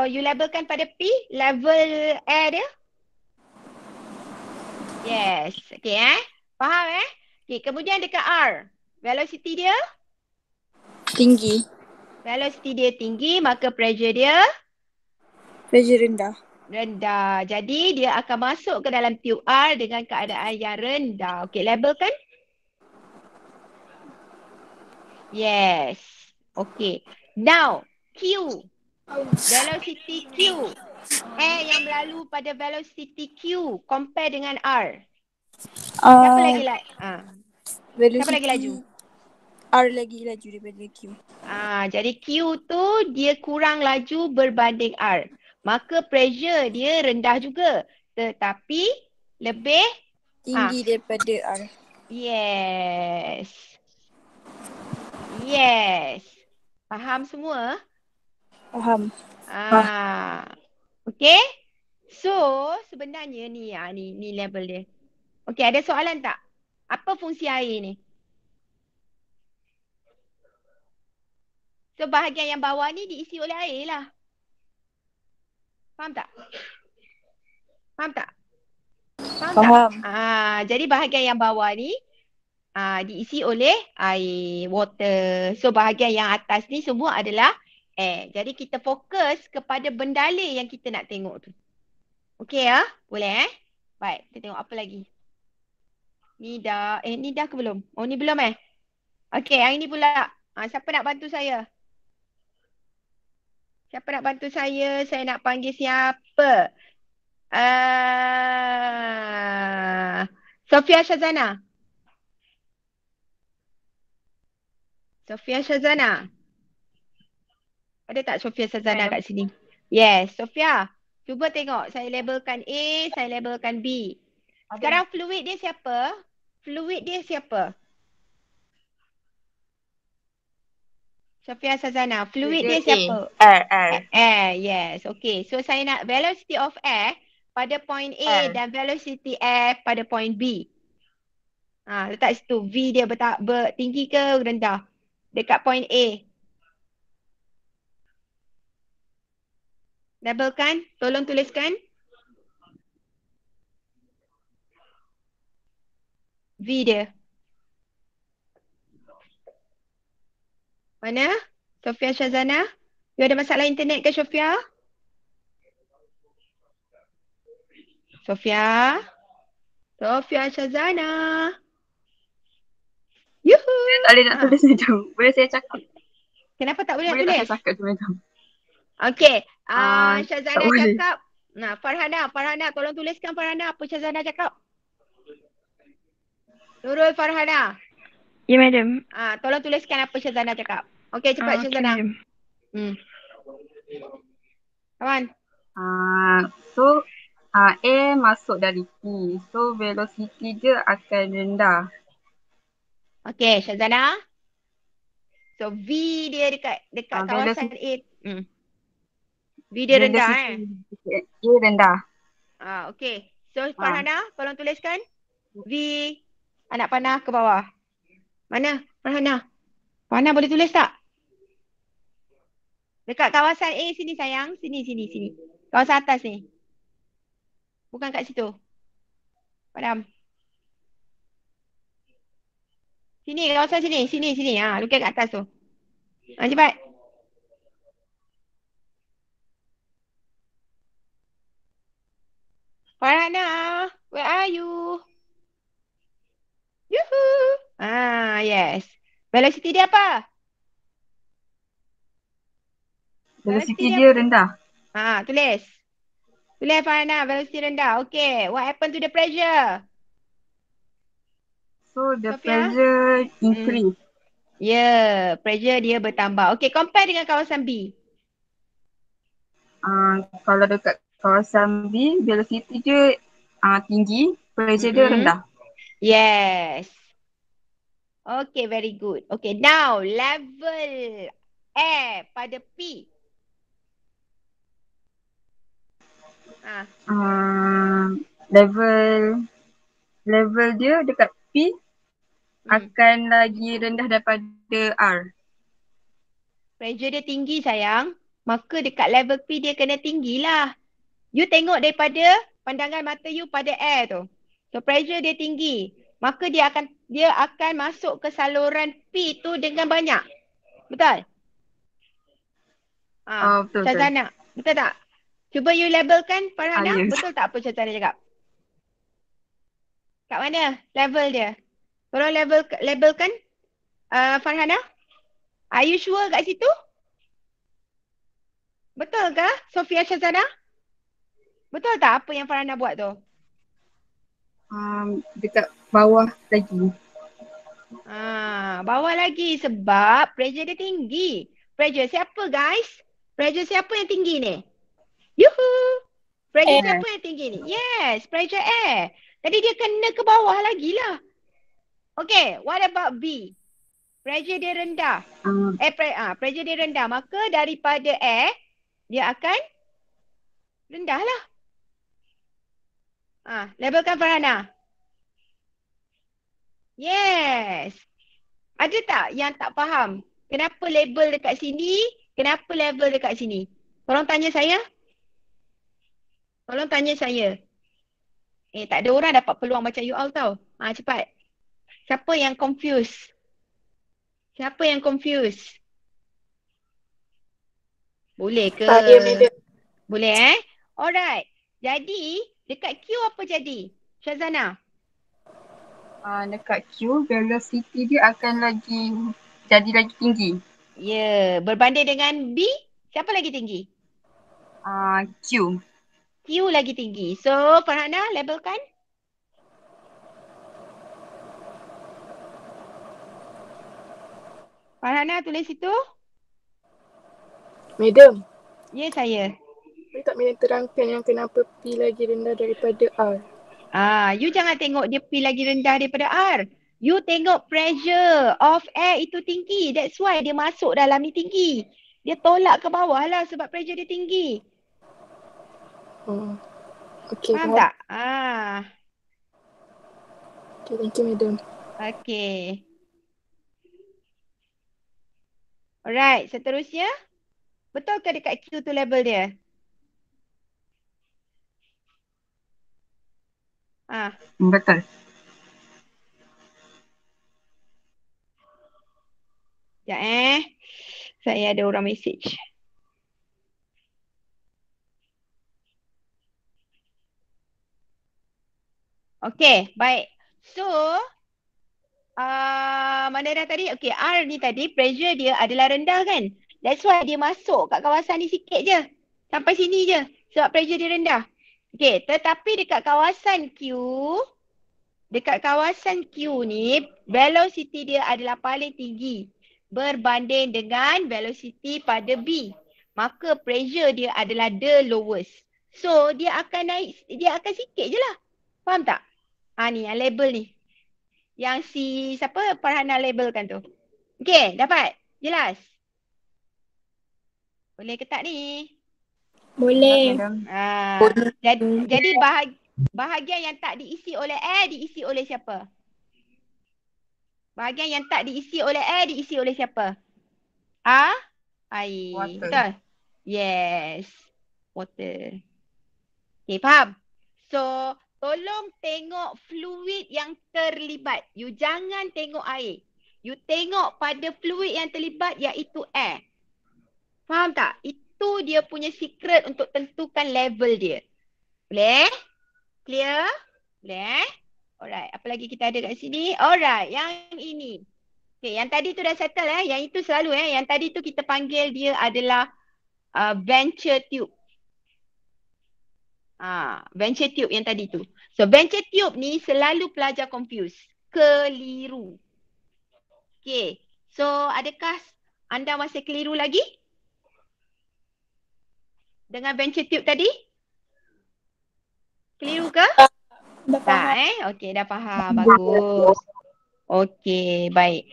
you labelkan pada P, level air dia? Yes. Okay Faham Okay, kemudian dekat R. Velocity dia? Tinggi. Velocity dia tinggi, maka pressure dia? Pressure rendah. Rendah. Jadi, dia akan masuk ke dalam tube R dengan keadaan yang rendah. Okay, labelkan? Yes. Okay. Now, Q. Velocity Q. Air yang berlalu pada velocity Q compare dengan R. Siapa lagi siapa lagi laju? R lagi laju daripada Q. Jadi Q tu dia kurang laju berbanding R. Maka pressure dia rendah juga. Tetapi lebih tinggi daripada R. Yes. Faham semua? Faham. Okay. So, sebenarnya ni level dia. Okay, ada soalan tak? Apa fungsi air ni? So, bahagian yang bawah ni diisi oleh air lah. Faham tak? Faham. Jadi bahagian yang bawah ni diisi oleh air, water. So, bahagian yang atas ni semua adalah air. Jadi, kita fokus kepada bendalih yang kita nak tengok tu. Okay Boleh Baik, kita tengok apa lagi. Ni dah ke belum? Oh, ni belum Okay, yang ini pula. Siapa nak bantu saya? Saya nak panggil siapa? Sofia Shazana. Sofia Shazana. Ada tak Sofia Shazana kat sini? Yes, Sofia. Cuba tengok. Saya labelkan A, saya labelkan B. Sekarang fluid dia siapa? Fluid dia siapa? Sofia Shazana. Fluid dia siapa? Air. Air, yes. Okay. So saya nak velocity of air pada point A dan velocity air pada point B. Letak situ. V dia tinggi ke rendah? Dekat point A. Labelkan. Tolong tuliskan. V dia. Mana? Sofia Shazana? You ada masalah internet ke Sofia? Sofia? Sofia Shazana? Yuhu! Tak boleh nak tulis macam. Boleh saya cakap? Kenapa tak boleh nak Boleh tulis? tak saya cakap tu macam? Okay. tak Shazana boleh. cakap. Farhana. Tolong tuliskan Farhana apa Shazana cakap. Nurul Farhana. Ya, madam. Tolong tuliskan apa Shazana cakap. Okay, cepat Shazana. Madam. Come on. So, A masuk dari P. So, velocity dia akan rendah. Okay, Shazana. So, V dia dekat kawasan A. V dia rendah A rendah. Okay. So, Farhana, tolong tuliskan. V anak panah ke bawah. Mana Farhana? Farhana boleh tulis tak? Dekat kawasan A sini sayang. Sini. Kawasan atas ni. Bukan kat situ. Padam. Sini, kawasan sini. Sini. Lukis kat atas tu. Cepat. Farhana, where are you? Yuhu. Yes. Velocity dia apa? Velocity dia rendah. Tulis. Tulis Farhana, velocity rendah. Okay. What happened to the pressure? So, the Sofia? pressure increase. Pressure dia bertambah. Okay, compare dengan kawasan B. Kalau dekat kawasan B, velocity dia tinggi, pressure dia rendah. Yes. Okay, very good. Okay, now level air pada P. Level dia dekat P akan lagi rendah daripada R. Pressure dia tinggi sayang. Maka dekat level P dia kena tinggi lah. You tengok daripada pandangan mata you pada air tu. So pressure dia tinggi. Maka dia akan masuk ke saluran P tu dengan banyak. Betul? Betul. Shazana. Betul tak? Cuba you labelkan Farhana. Yes. Betul tak apa Shazana cakap? Kat mana level dia? Tolong labelkan Farhana. Are you sure kat situ? Betul ke Sofia Shazana? Betul tak apa yang Farhana buat tu? Dekat bawah lagi. Bawah lagi sebab pressure dia tinggi. Pressure siapa guys? Pressure siapa yang tinggi ni? Yuhu! Pressure siapa yang tinggi ni? Yes, pressure air. Jadi dia kena ke bawah lagi lah. Okay, what about B? Pressure dia rendah. Pressure dia rendah. Maka daripada air, dia akan rendah lah. Labelkan Farhana. Yes. Ada tak yang tak faham? Kenapa label dekat sini? Kenapa label dekat sini? Tolong tanya saya. Tak ada orang dapat peluang macam you all tau. Cepat. Siapa yang confused? Boleh ke? Boleh Alright. Jadi, dekat Q apa jadi? Shazana? Dekat Q, velocity dia akan jadi lagi tinggi. Berbanding dengan B, siapa lagi tinggi? Q. Q lagi tinggi. So, Farhana labelkan. Farhana tulis situ. Madam, Ya, saya. boleh tak Madam terangkan yang kenapa P lagi rendah daripada R? You jangan tengok dia P lagi rendah daripada R. You tengok pressure of air itu tinggi. That's why dia masuk dalam ni tinggi. Dia tolak ke bawah lah sebab pressure dia tinggi. Oh, okay, Faham faham. tak? Okay, thank you Madam. Okay. Alright, seterusnya. Betul ke dekat Q tu level dia? Betul. Sekejap Saya ada orang message. Okay, baik. So, mana dah tadi? Okay, R ni tadi pressure dia adalah rendah kan? That's why dia masuk kat kawasan ni sikit je. Sampai sini je. Sebab pressure dia rendah. Okay, tetapi dekat kawasan Q ni, velocity dia adalah paling tinggi. Berbanding dengan velocity pada B. Maka pressure dia adalah the lowest. So, dia akan naik, dia akan sikit je lah. Faham tak? Ni yang label ni. Yang siapa Farhana labelkan tu. Okay, dapat? Jelas? Boleh ke tak ni? Boleh. Jadi bahagian yang tak diisi oleh air diisi oleh siapa? Bahagian yang tak diisi oleh air diisi oleh siapa? Air. Water. Betul? Yes. Water. Okay, faham? So, tolong tengok fluid yang terlibat. You jangan tengok air. You tengok pada fluid yang terlibat iaitu air. Faham tak? Itu dia punya secret untuk tentukan level dia. Boleh? Clear? Boleh? Alright, apa lagi kita ada kat sini? Alright, yang ini. Okay, yang tadi tu dah settle Yang itu selalu Yang tadi tu kita panggil dia adalah venture tube. Venture tube yang tadi tu. So, venture tube ni selalu pelajar confuse. Keliru. Okay. So, adakah anda masih keliru lagi? Dengan venture tube tadi? Keliru ke? Dah faham. Okay, dah faham. Bagus. Okay, baik.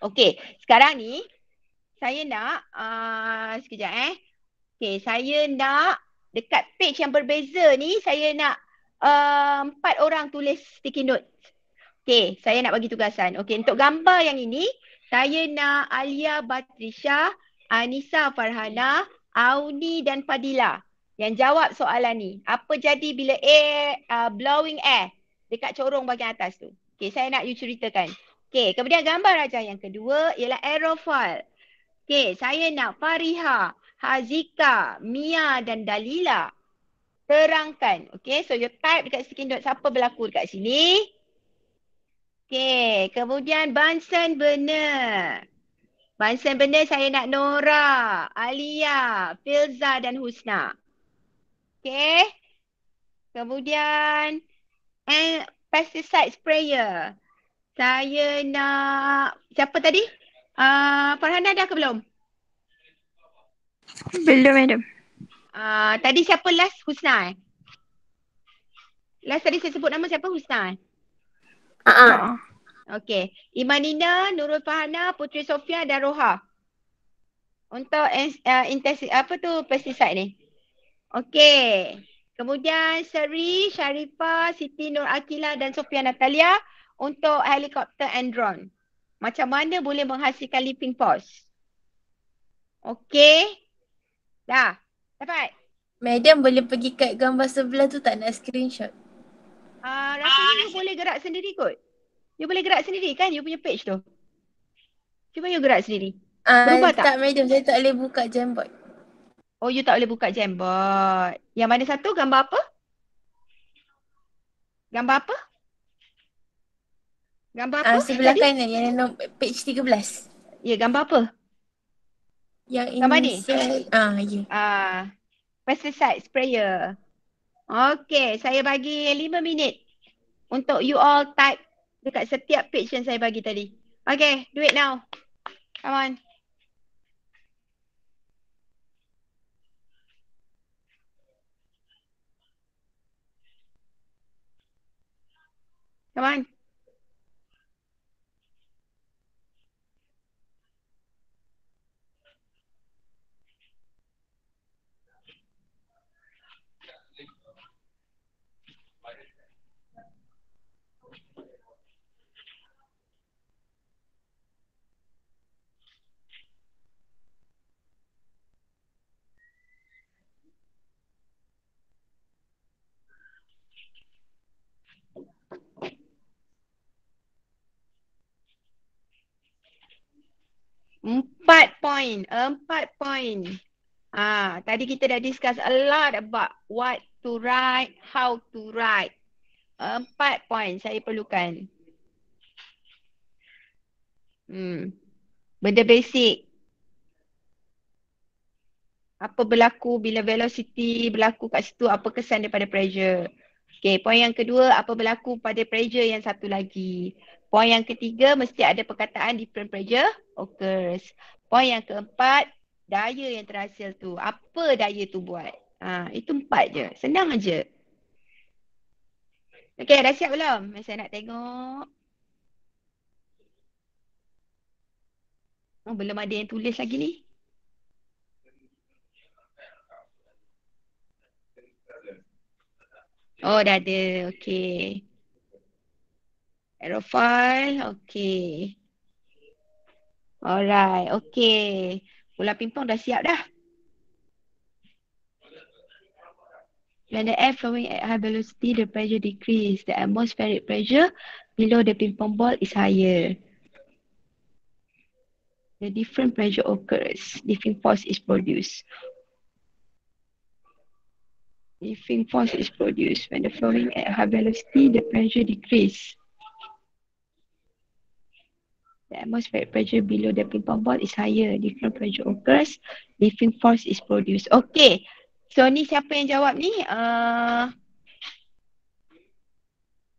Okay, sekarang ni saya nak sekejap Okay, saya nak dekat page yang berbeza ni saya nak 4 orang tulis sticky note. Okay, saya nak bagi tugasan. Okay, untuk gambar yang ini saya nak Alia Batrisha, Anissa Farhana, Auni dan Fadila yang jawab soalan ni. Apa jadi bila blowing air dekat corong bahagian atas tu? Okay, saya nak you ceritakan. Okay, kemudian gambar rajah yang kedua ialah aerofoil. Okay, saya nak Fariha, Hazika, Mia dan Dalila terangkan. Okay, so you type dekat sticky note siapa berlaku dekat sini. Okay, kemudian Bunsen burner. Bunsen burner saya nak Nora, Alia, Filza dan Husna. Okay. Kemudian pesticide sprayer. Saya nak siapa tadi? Farhana dah ke belum? Belum, madam. Tadi siapa last? Husna Last tadi saya sebut nama siapa? Husna Okay. Imanina, Nurul Farhana, Putri Sofia dan Roha. Untuk pesticide ni. Okay. Kemudian Seri, Sharifah, Siti Nur Akila dan Sofia Natalia untuk helikopter and drone. Macam mana boleh menghasilkan leaping force? Okay. Dah. Dapat? Madam boleh pergi kat gambar sebelah tu tak nak screenshot? Rasanya you boleh gerak sendiri kot. You boleh gerak sendiri kan you punya page tu? Cuba you gerak sendiri. Berubah tak? Tak madam, saya tak boleh buka Jamboard. Oh, you tak boleh buka Jamboard. Yang mana satu? Gambar apa? Gambar apa? Gambar apa? Sebelah kanan yang page 13. Ya, gambar apa? Yang gambar ni? Ya. Pesticide sprayer. Okay, saya bagi 5 minit untuk you all type dekat setiap page yang saya bagi tadi. Okay, do it now. Come on. Come on. Empat point. Tadi kita dah discuss a lot about what to write, how to write. 4 point saya perlukan. Benda basic. Apa berlaku bila velocity berlaku kat situ, apa kesan daripada pressure. Okay, point yang kedua, apa berlaku pada pressure yang satu lagi. Point yang ketiga, mesti ada perkataan different pressure occurs. Point yang keempat, daya yang terhasil tu. Apa daya tu buat? Itu 4 je. Senang aja. Okay, dah siap belum? Saya nak tengok. Belum ada yang tulis lagi ni. Oh, dah ada. Okay. Aerofoil. Okay. Alright. Okay. Bola pingpong dah siap dah. When the air flowing at high velocity, the pressure decrease. The atmospheric pressure below the ping pong ball is higher. The different pressure occurs. Different force is produced. Different force is produced. When the flowing at high velocity, the pressure decrease. The atmospheric pressure below the ping pong ball is higher. Different pressure occurs. Different force is produced. Okay. So ni siapa yang jawab ni?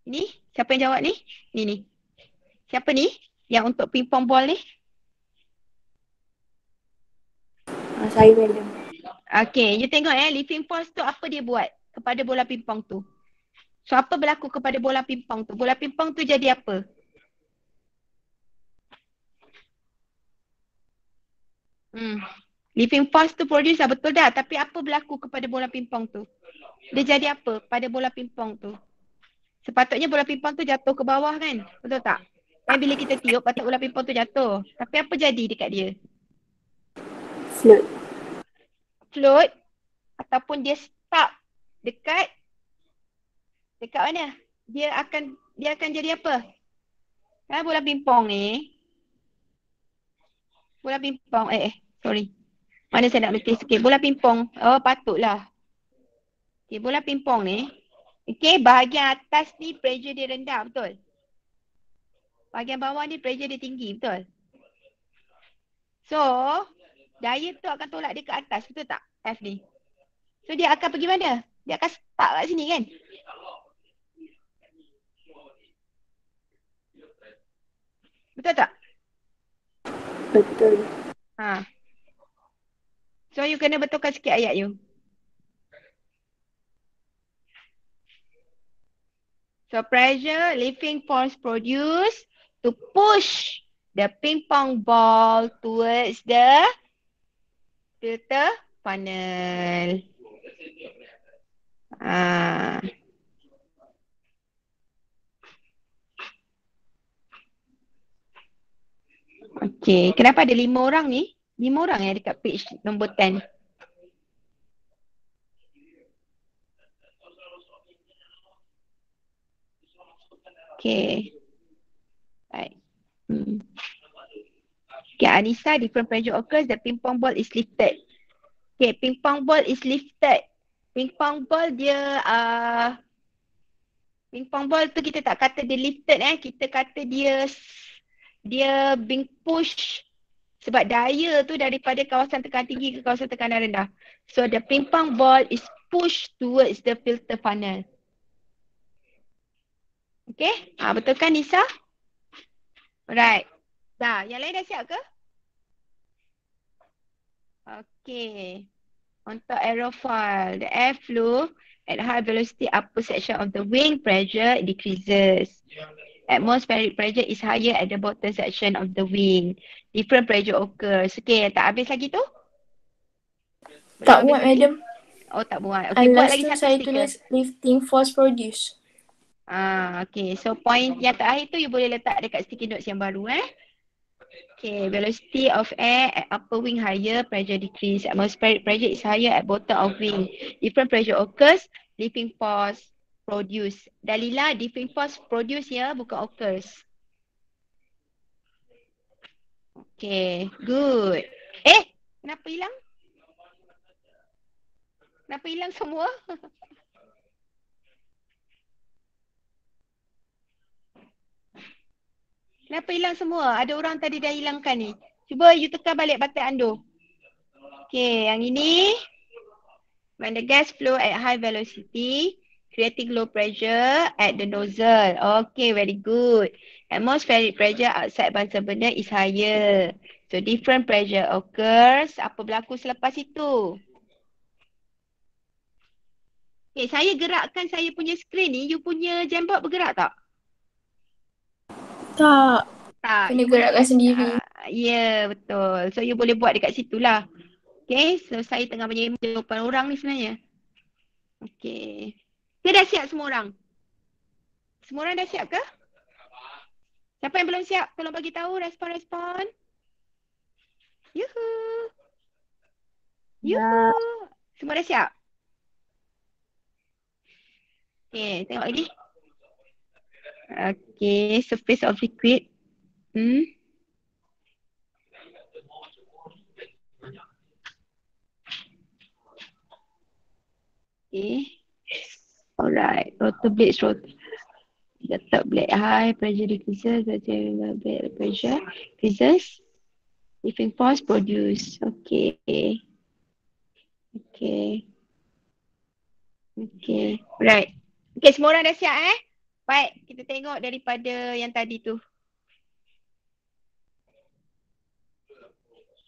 Ni siapa yang jawab ni? Ni. Siapa ni? Yang untuk ping pong ball ni? Saya madam. Okay, you tengok living force tu apa dia buat kepada bola pingpong tu. So apa berlaku kepada bola pingpong tu? Bola pingpong tu jadi apa? Living force tu produce lah, betul dah. Tapi apa berlaku kepada bola pingpong tu? Dia jadi apa pada bola pingpong tu? Sepatutnya bola pingpong tu jatuh ke bawah kan? Betul tak? Kan bila kita tiup patut bola pingpong tu jatuh. Tapi apa jadi dekat dia? Float. Float ataupun dia stuck dekat mana? Dia akan jadi apa? Bola pingpong ni. Bola pingpong sorry. Mana saya nak letak sikit. Bola pingpong. Oh, patutlah. Okay, bola pingpong ni. Okay, bahagian atas ni pressure dia rendah, betul? Bahagian bawah ni pressure dia tinggi, betul? So, daya tu akan tolak dia ke atas, betul tak? F ni. So, dia akan pergi mana? Dia akan stuck kat sini kan? Betul tak? Betul. So, you kena betulkan sikit ayat you. So, pressure, living force produced to push the ping pong ball towards the filter funnel. Okay, kenapa ada 5 orang ni? 5 orang yang dekat page nombor 10. Okay. Right. Okay, Anissa, different pressure occurs. The ping pong ball is lifted. Okay, ping pong ball is lifted. Ping pong ball dia ping pong ball tu kita tak kata dia lifted kita kata dia being push sebab daya tu daripada kawasan tekanan tinggi ke kawasan tekanan rendah. So the ping pong ball is pushed towards the filter funnel. Okay, betul kan Nisa? Alright. Dah, yang lain dah siap ke? Okay. Untuk aerofoil, the air flow at high velocity upper section of the wing pressure decreases. Atmospheric pressure is higher at the bottom section of the wing. Different pressure occurs. Okay, tak habis lagi tu? Belum Tak habis muat, lagi? madam. Oh, tak muat. Okay, buat Last lagi tu satu saya stiker. tulis lifting force produce. Okay. So, point yang terakhir tu you boleh letak dekat sticky notes yang baru Okay, velocity of air at upper wing higher, pressure decrease. Atmospheric pressure is higher at bottom of wing. Different pressure occurs, leaping force produce. Dalila, leaping force produce ya, bukan occurs. Okay, good. Kenapa hilang? Kenapa hilang semua? Kenapa hilang semua? Ada orang tadi dah hilangkan ni. Cuba you tekan balik button undo. Okay, yang ini. When the gas flow at high velocity, creating low pressure at the nozzle. Okay, very good. Atmospheric pressure outside bunsen burner is higher. So, different pressure occurs. Apa berlaku selepas itu? Okay, saya gerakkan saya punya screen ni. You punya Jamboard bergerak tak? Tak. Tak. Kena You boleh gerakkan sendiri. Ya, betul. So, you boleh buat dekat situ lah. Okay, so saya tengah menyimak jawapan orang ni sebenarnya. Okay. Kita dah siap semua orang? Semua orang dah siap ke? Siapa yang belum siap? Tolong bagi tahu respon-respon. Yuhu. Yuhu. Semua dah siap? Okay, tengok lagi. Okay, surface of liquid. Okay. Alright, rotor blades rotor. The top blade high, pressure decreases, the blade pressure decreases. Leaping force produce. Okay. Okay. Okay. Right. Okay, semua orang dah siap Baik, kita tengok daripada yang tadi tu.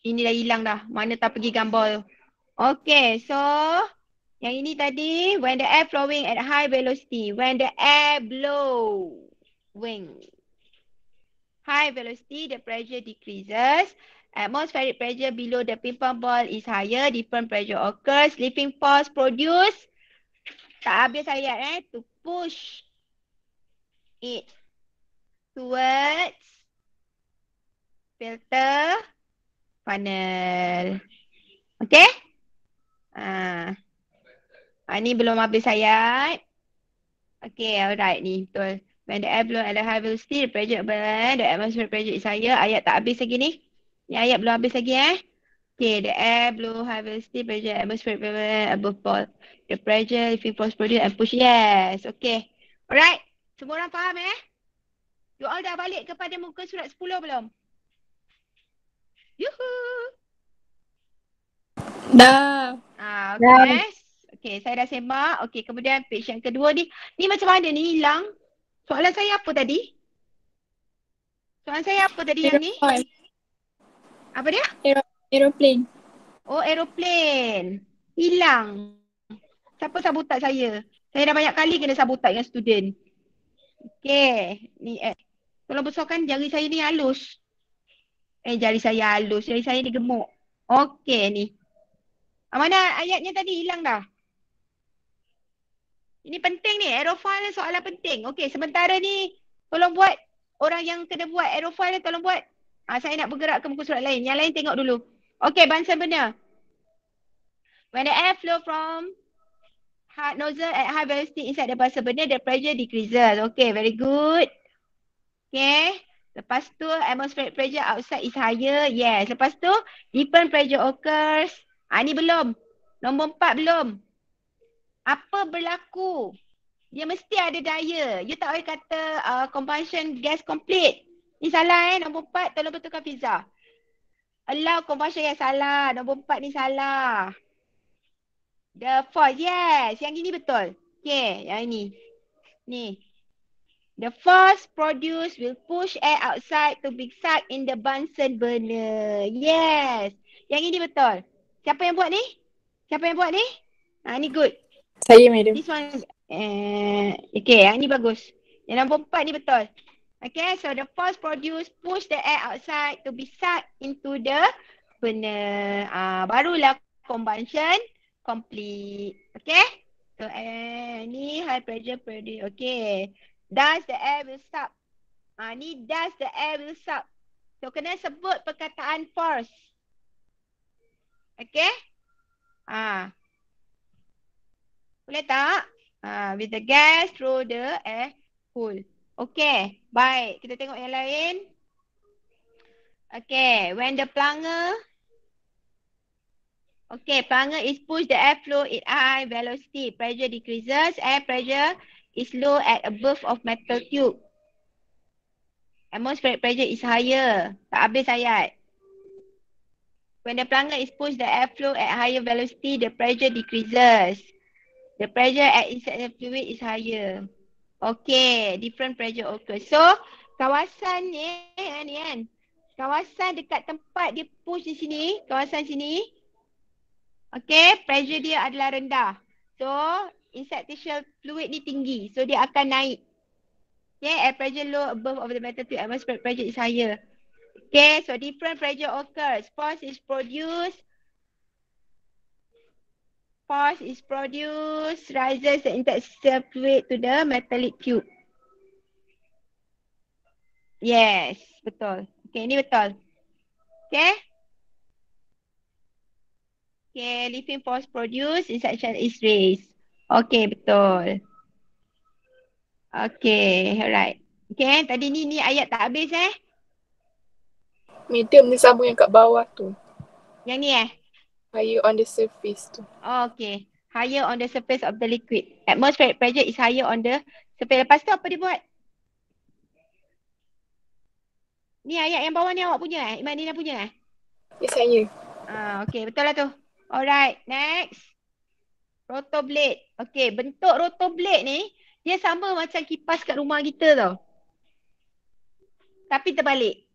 Ini dah hilang dah. Mana tak pergi gambar tu. Okay, so yang ini tadi, when the air flowing at high velocity, when the air blow wing. High velocity, the pressure decreases. Atmospheric pressure below the ping pong ball is higher. Different pressure occurs. Leaping force produce. Tak habis ayat to push it towards filter funnel. Okay? Ni belum habis ayat. Okay, alright ni betul. When the air blow at a high velocity, the pressure the atmospheric pressure is higher. Ayat tak habis lagi ni. Ni ayat belum habis lagi Okay, the air blow high velocity, pressure atmospheric pressure above ball. The pressure, if you force produce and push. Yes, okay. Alright. Semua orang faham You all dah balik kepada muka surat 10 belum? Yuhu. Dah. Okay. Okay, saya dah semak. Okay, kemudian page yang kedua ni. Ni macam mana ni hilang? Soalan saya apa tadi? Soalan saya apa tadi yang ni? Apa dia? Aeroplane. Oh, aeroplane. Hilang. Siapa sabotat saya? Saya dah banyak kali kena sabotat dengan student. Okay. Ni tolong besarkan jari saya ni halus. Jari saya halus. Jari saya ni gemuk. Okay ni. Mana ayatnya tadi hilang dah? Ini penting ni. Aerofoil ni soalan penting. Okay, sementara ni tolong buat. Orang yang kena buat aerofoil ni tolong buat. Saya nak bergerak ke muka surat lain. Yang lain tengok dulu. Okay, Bunsen burner. When the air flow from hard nozzle at high velocity inside the Bunsen burner, the pressure decreases. Okay, very good. Okay. Lepas tu, atmospheric pressure outside is higher. Yes. Lepas tu, different pressure occurs. Ni belum. Nombor 4 belum. Apa berlaku? Dia mesti ada daya. You tak boleh kata combustion gas complete. Ni salah Nombor 4 tolong betulkan Fiza. Allow combustion yang salah. Nombor 4 ni salah. The force. Yes. Yang ini betul. Okay. Yang ini. Ni. The force produced will push air outside to be sucked in the Bunsen burner. Yes. Yang ini betul. Siapa yang buat ni? Siapa yang buat ni? Ni good. Saya, madam. This one, okay, yang ni bagus. Yang nombor 4 ni betul. Okay, so the force produced push the air outside to be sucked into the burner. Barulah combustion complete. Okay, so ni high pressure produce. Okay, thus the air will suck. Ni thus the air will suck. So kena sebut perkataan force. Okay, boleh tak? With the gas through the air hole. Okay, baik. Kita tengok yang lain. Okay, when the plunger is pushed, the air flow at high velocity. Pressure decreases. Air pressure is low at above of metal tube. Atmospheric pressure is higher. Tak habis ayat. When the plunger is pushed, the air flow at higher velocity. The pressure decreases. The pressure at inside the fluid is higher. Okay, different pressure occurs. So, kawasan ni kan. Kawasan dekat tempat dia push di sini, kawasan sini. Okay, pressure dia adalah rendah. So, interstitial fluid ni tinggi. So, dia akan naik. Okay, air pressure low above of the metal tube. Atmospheric pressure is higher. Okay, so different pressure occurs. Force is produced, rises the interstitial fluid to the metallic tube. Yes, betul. Okay, ni betul. Okay. Okay, leaping force produced, insertion is raised. Okay, betul. Okay, alright. Okay, tadi ni ayat tak habis Madam ni sama yang kat bawah tu. Yang ni Higher on the surface tu. Okay. Higher on the surface of the liquid. Atmospheric pressure is higher on the surface. Lepas tu apa dia buat? Ni ayat yang bawah ni awak punya Iman Nina punya Ya, saya. Okay, betul lah tu. Alright, next. Rotoblade. Okay, bentuk rotoblade ni dia sama macam kipas kat rumah kita tau. Tapi terbalik.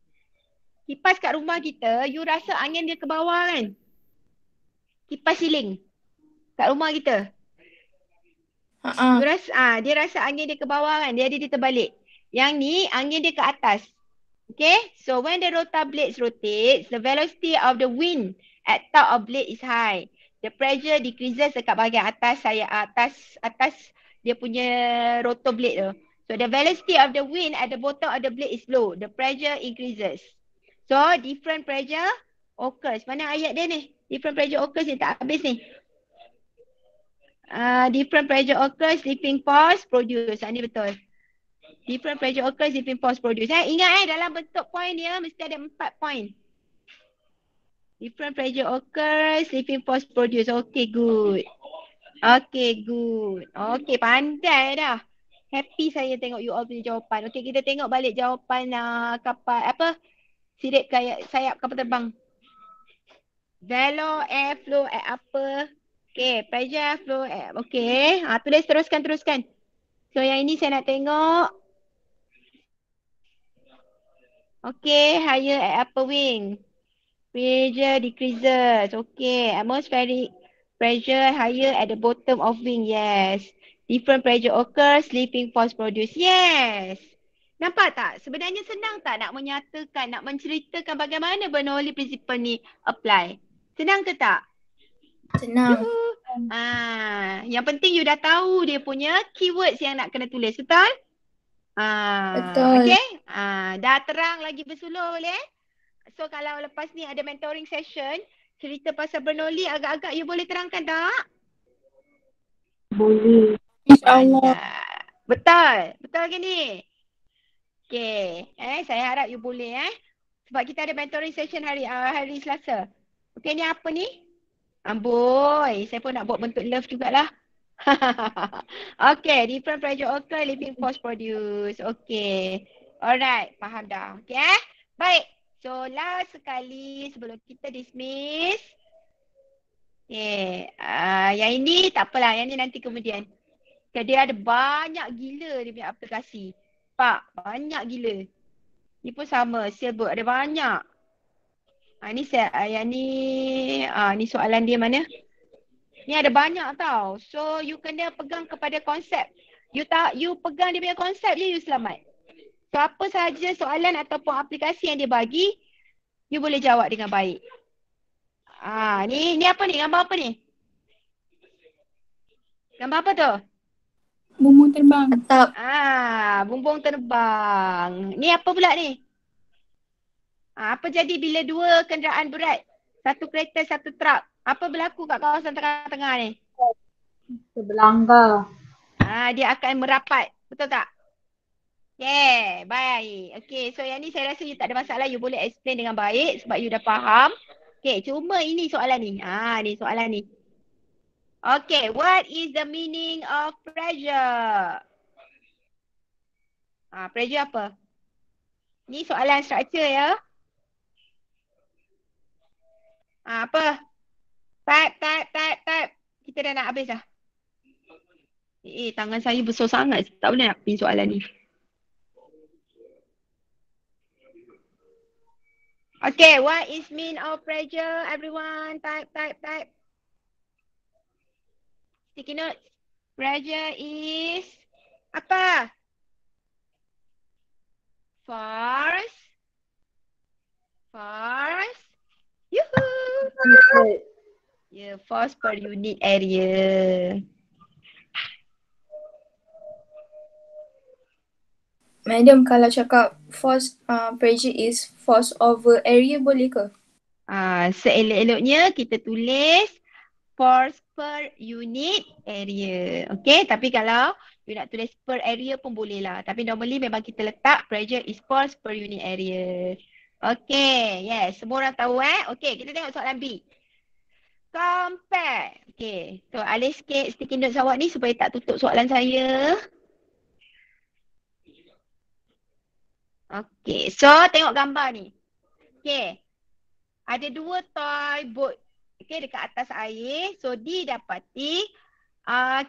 Kipas kat rumah kita, you rasa angin dia ke bawah kan? Kipas siling kat rumah kita. You rasa, dia rasa angin dia ke bawah kan? Dia terbalik. Yang ni angin dia ke atas. Okay, so when the rotor blades rotates, the velocity of the wind at top of blade is high. The pressure decreases dekat bahagian atas atas dia punya rotor blade tu. So the velocity of the wind at the bottom of the blade is low. The pressure increases. So different pressure occurs. Mana ayat dia ni? Different pressure occurs ni tak habis ni. Different pressure occurs, slipping force produce. Ni betul. Different pressure occurs, slipping force produce. Ingat dalam bentuk point dia mesti ada 4 point. Different pressure occurs, slipping force produce. Okay, good. Okay, good. Okay, pandai dah. Happy saya tengok you all punya jawapan. Okay, kita tengok balik jawapan kapal sirip sayap kapal terbang. Velo air flow at upper. Okay, pressure flow at, okay. Tulis teruskan. So yang ini saya nak tengok. Okay, higher at upper wing. Pressure decreases. Okay, atmospheric pressure higher at the bottom of wing. Yes. Different pressure occurs, slipping force produce. Yes. Nampak tak? Sebenarnya senang tak nak menyatakan, nak menceritakan bagaimana Bernoulli principle ni apply? Senang ke tak? Senang. Yang penting you dah tahu dia punya keywords yang nak kena tulis. Betul? Betul. Okay? Dah terang lagi bersulur boleh? So kalau lepas ni ada mentoring session, cerita pasal Bernoulli agak-agak you boleh terangkan tak? Boleh. InsyaAllah. Betul? Betul ke ni? Okay. Saya harap you boleh sebab kita ada mentoring session hari Selasa. Okay, ni apa ni? Amboi, saya pun nak buat bentuk love jugalah. Okay, different pressure occur, leaping force produce. Okay. Alright, faham dah. Okay, baik. So, last sekali sebelum kita dismiss. Okay, yang ini tak apalah, yang ni nanti kemudian. Okay, dia ada banyak gila dia punya aplikasi. Pak, banyak gila. Ni pun sama, sailboat ada banyak. Yang ni ni soalan dia mana? Ni ada banyak tau. So you kena pegang kepada konsep. You pegang dia punya konsep je, you selamat. So apa sahaja soalan ataupun aplikasi yang dia bagi, you boleh jawab dengan baik. Ni apa ni? Gambar apa ni? Gambar apa tu? Bumbung terbang. Atap. Bumbung terbang. Ni apa pula ni? Apa jadi bila dua kenderaan berat, satu kereta, satu truk, apa berlaku kat kawasan tengah-tengah ni? Terbelanggar. Dia akan merapat. Betul tak? Yeah, baik. Okay, so yang ni saya rasa you tak ada masalah. You boleh explain dengan baik sebab you dah faham. Okay, cuma ini soalan ni. Ni soalan ni. Okay, what is the meaning of pressure? Pressure apa? Ni soalan struktur ya. Apa? Type. Kita dah nak habis dah. Tangan saya besar sangat. Tak boleh nak pin soalan ni. Okay, what is mean of pressure? Everyone, type. Sticky notes. Pressure is apa? Force. Yuhuu. Yeah, force per unit area. Madam, kalau cakap force, pressure is force over area, boleh ke? Seelok-eloknya kita tulis force per unit area. Okay, tapi kalau you nak tulis per area pun boleh lah. Tapi normally memang kita letak pressure is force per unit area. Okay, yes. Semua orang tahu Okay, kita tengok soalan B. Compare. Okay, so alih sikit sticky notes awak ni supaya tak tutup soalan saya. Okay, so tengok gambar ni. Okay, ada dua toy boat. Okay, dekat atas air. So didapati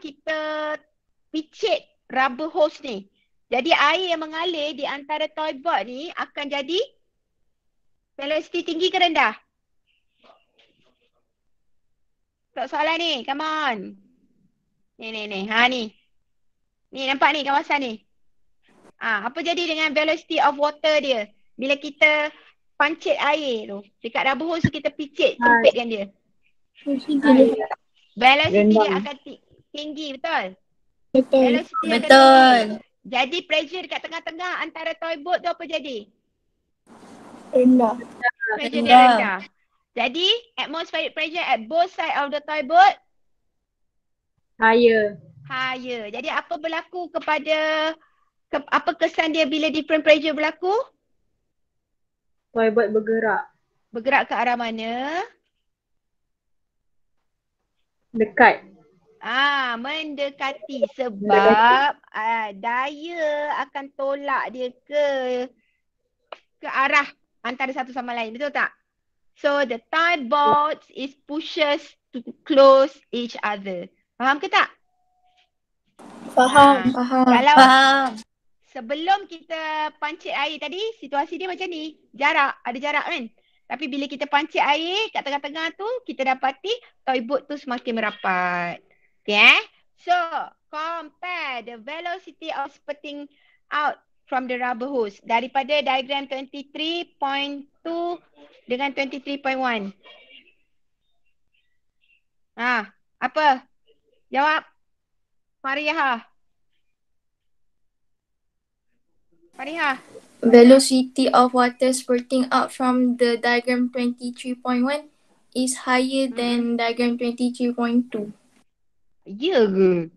kita picit rubber hose ni. Jadi air yang mengalir di antara toy boat ni akan jadi velocity tinggi ke rendah? Soalan ni, come on. Ni. Ni nampak ni kawasan ni. Apa jadi dengan velocity of water dia? Bila kita pancit air tu. Dekat rubber hose tu kita picit, sempitkan dia. Velocity dia akan tinggi, betul? Velocity dia akan tinggi. Jadi pressure dekat tengah-tengah antara toy boat tu apa jadi? Rendah. Pressure dia rendah. Jadi atmospheric pressure at both side of the toy boat? Higher. Jadi apa berlaku kepada apa kesan dia bila different pressure berlaku? Toy boat bergerak. Bergerak ke arah mana? Dekat. Mendekati sebab daya akan tolak dia ke arah antara satu sama lain. Betul tak? So the toy boats is pushes to close each other. Faham ke tak? Faham. Kalau sebelum kita pancit air tadi, situasi dia macam ni. Ada jarak kan? Tapi bila kita pancit air kat tengah-tengah tu, kita dapati toy boat tu semakin merapat. Okay, so compare the velocity of spurting out from the rubber hose daripada diagram 23.2 dengan 23.1. Apa? Jawab. Farihah. Velocity of water spurting out from the diagram 23.1 is higher than diagram 23.2. Ya ke?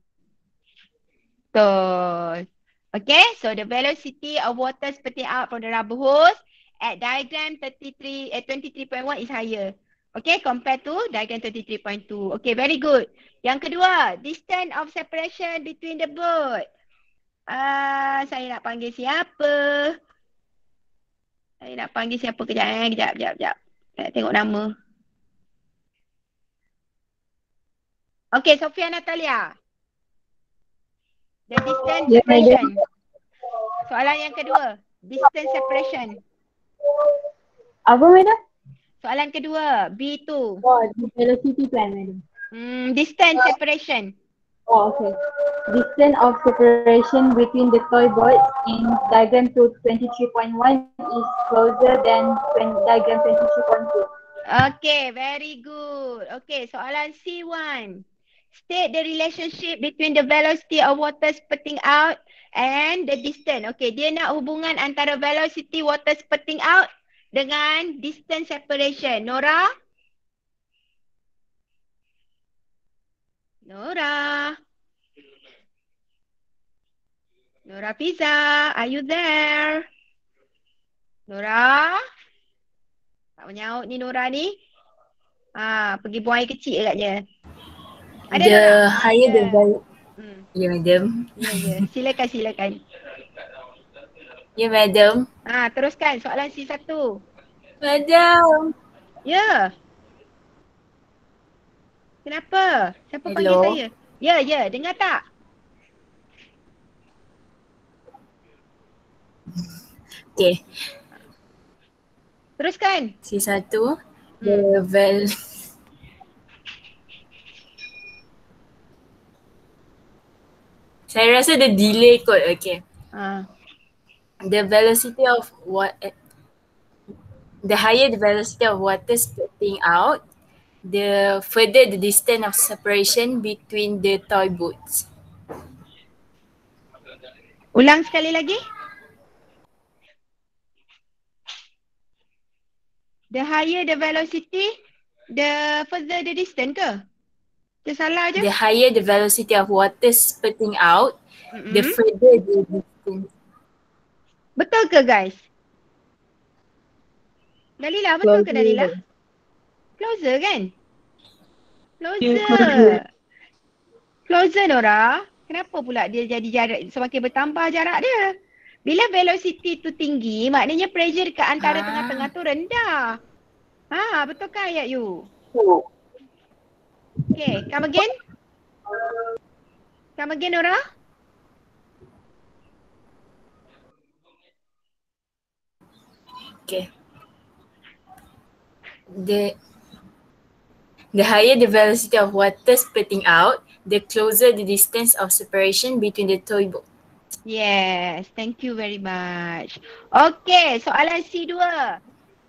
Okay, so the velocity of water spurting out from the rubber hose at diagram 23.1 is higher. Okay, compared to diagram 33.2. Okay, very good. Yang kedua, distance of separation between the boat. Saya nak panggil siapa? Kejap. Saya tengok nama. Okay, Sofia Natalia. The distance separation. Soalan yang kedua. Distance separation. Apa, madam? Soalan kedua, B2. Oh, the velocity plan, madam. Distance separation. Oh, okay. Distance of separation between the toy boards in diagram 23.1 is closer than diagram 23.2. Okay, very good. Okay, soalan C1. State the relationship between the velocity of water spurting out and the distance. Okay, dia nak hubungan antara velocity water spurting out dengan distance separation. Nora? Nora? Nora Pizza, are you there? Nora? Tak menyaut ni Nora ni. Pergi buang air kecil agaknya. Ada The Nora? higher the value. Ya, madam. Ya. Silakan. Ya, madam. Teruskan soalan C1. Madam. Ya. Kenapa? Siapa panggil Hello. saya? Ya, dengar tak? Okay. Teruskan. C1. The Saya rasa the delay kot. Okay. The velocity of the higher the velocity of water spurting out, the further the distance of separation between the toy boats. Ulang sekali lagi. The higher the velocity, the further the distance ke? Dia salah je. The higher the velocity of water spurting out, the further the distance. Betul ke guys? Dalila, betul ke Dalila? Closer kan? Closer Nora. Kenapa pula dia jadi jarak semakin bertambah jarak dia? Bila velocity tu tinggi, maknanya pressure dekat antara tengah-tengah tu rendah. Betul ke ayat you? Okay, come again. Come again Nora. Okay. The higher the velocity of water spurting out, the closer the distance of separation between the toy boat. Yes, thank you very much. Okay, soalan C2.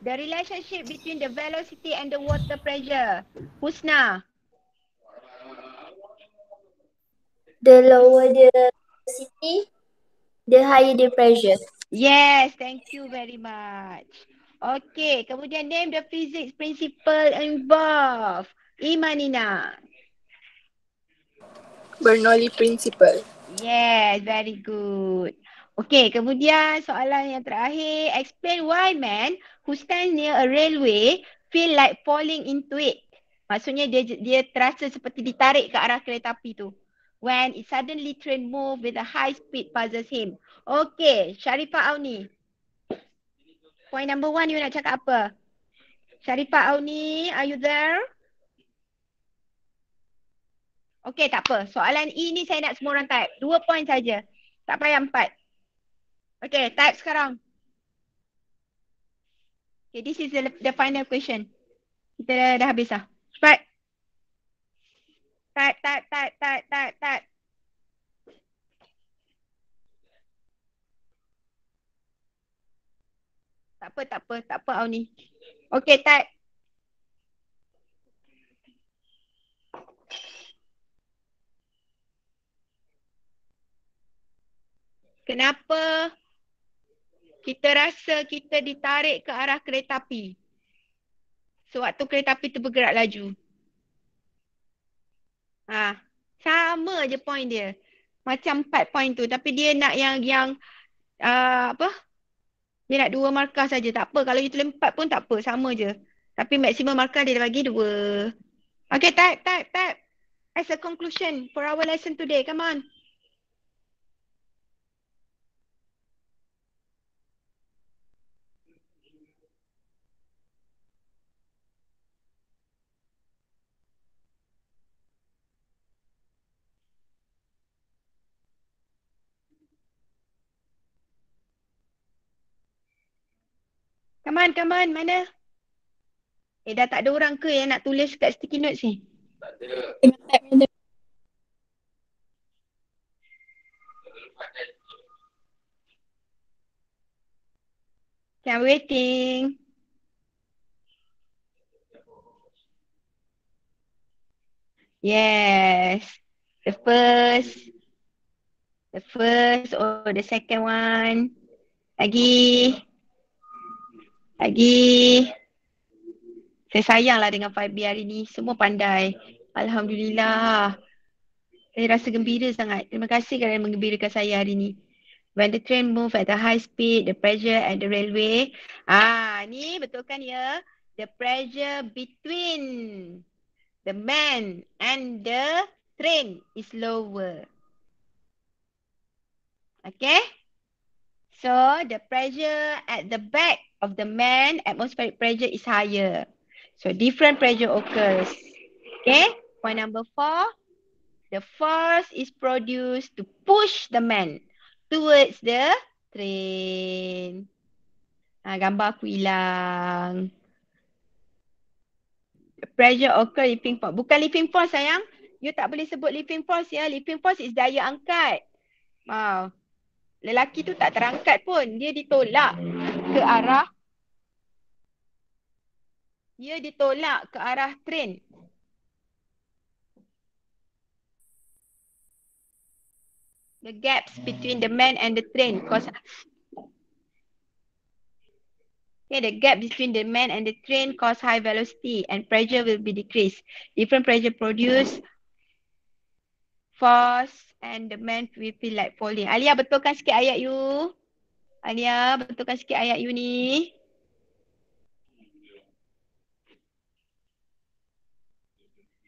The relationship between the velocity and the water pressure. Husna. The lower the velocity, the higher the pressure. Yes, thank you very much. Okay, kemudian name the physics principle involved. Imanina. Bernoulli principle. Yes, very good. Okay, kemudian soalan yang terakhir. Explain why man who stands near a railway feel like falling into it. Maksudnya dia terasa seperti ditarik ke arah kereta api tu. When it suddenly train move with a high speed passes him. Okay, Sharifah Auni. Point number 1 you nak cakap apa? Sharifah Auni, are you there? Okay, tak apa. Soalan E ni saya nak semua orang type. 2 point saja. Tak payah 4. Okay, type sekarang. Okay, this is the final question. Kita dah habis dah. Cepat. Type. Tak apa Auni. Okay, type. Kenapa kita rasa kita ditarik ke arah kereta api? Sewaktu kereta api tu bergerak laju. Sama je point dia. Macam 4 point tu. Tapi dia nak yang apa? Dia nak 2 markah saja. Tak apa. Kalau you tulis 4 pun tak apa. Sama je. Tapi maksimum markah dia dah bagi 2. Okay, type. As a conclusion for our lesson today. Come on. Come on. Mana? Dah tak ada orang ke yang nak tulis kat sticky notes ni? Tengah type madam. Okay, I'm waiting. Yes. The first or the second one. Lagi. Saya sayanglah dengan 5B hari ni. Semua pandai. Alhamdulillah. Saya rasa gembira sangat. Terima kasih kerana menggembirakan saya hari ni. When the train move at a high speed, the pressure at the railway. Ni betul kan ya? The pressure between the man and the train is lower. Okay? So, the pressure at the back of the man, atmospheric pressure is higher. So, different pressure occurs. Okay? Point number 4. The force is produced to push the man towards the train. Gambar aku hilang. The pressure occur leaping force. Bukan leaping force sayang. You tak boleh sebut leaping force ya. Leaping force is daya angkat. Wow. Lelaki tu tak terangkat pun. Dia ditolak ke arah. Train. The gaps between the man and the train cause. Okay, the gap between the man and the train cause high velocity and pressure will be decreased. Different pressure produce force and the man will feel like falling. Alia, betulkan sikit ayat you. Alia, betulkan sikit ayat you ni.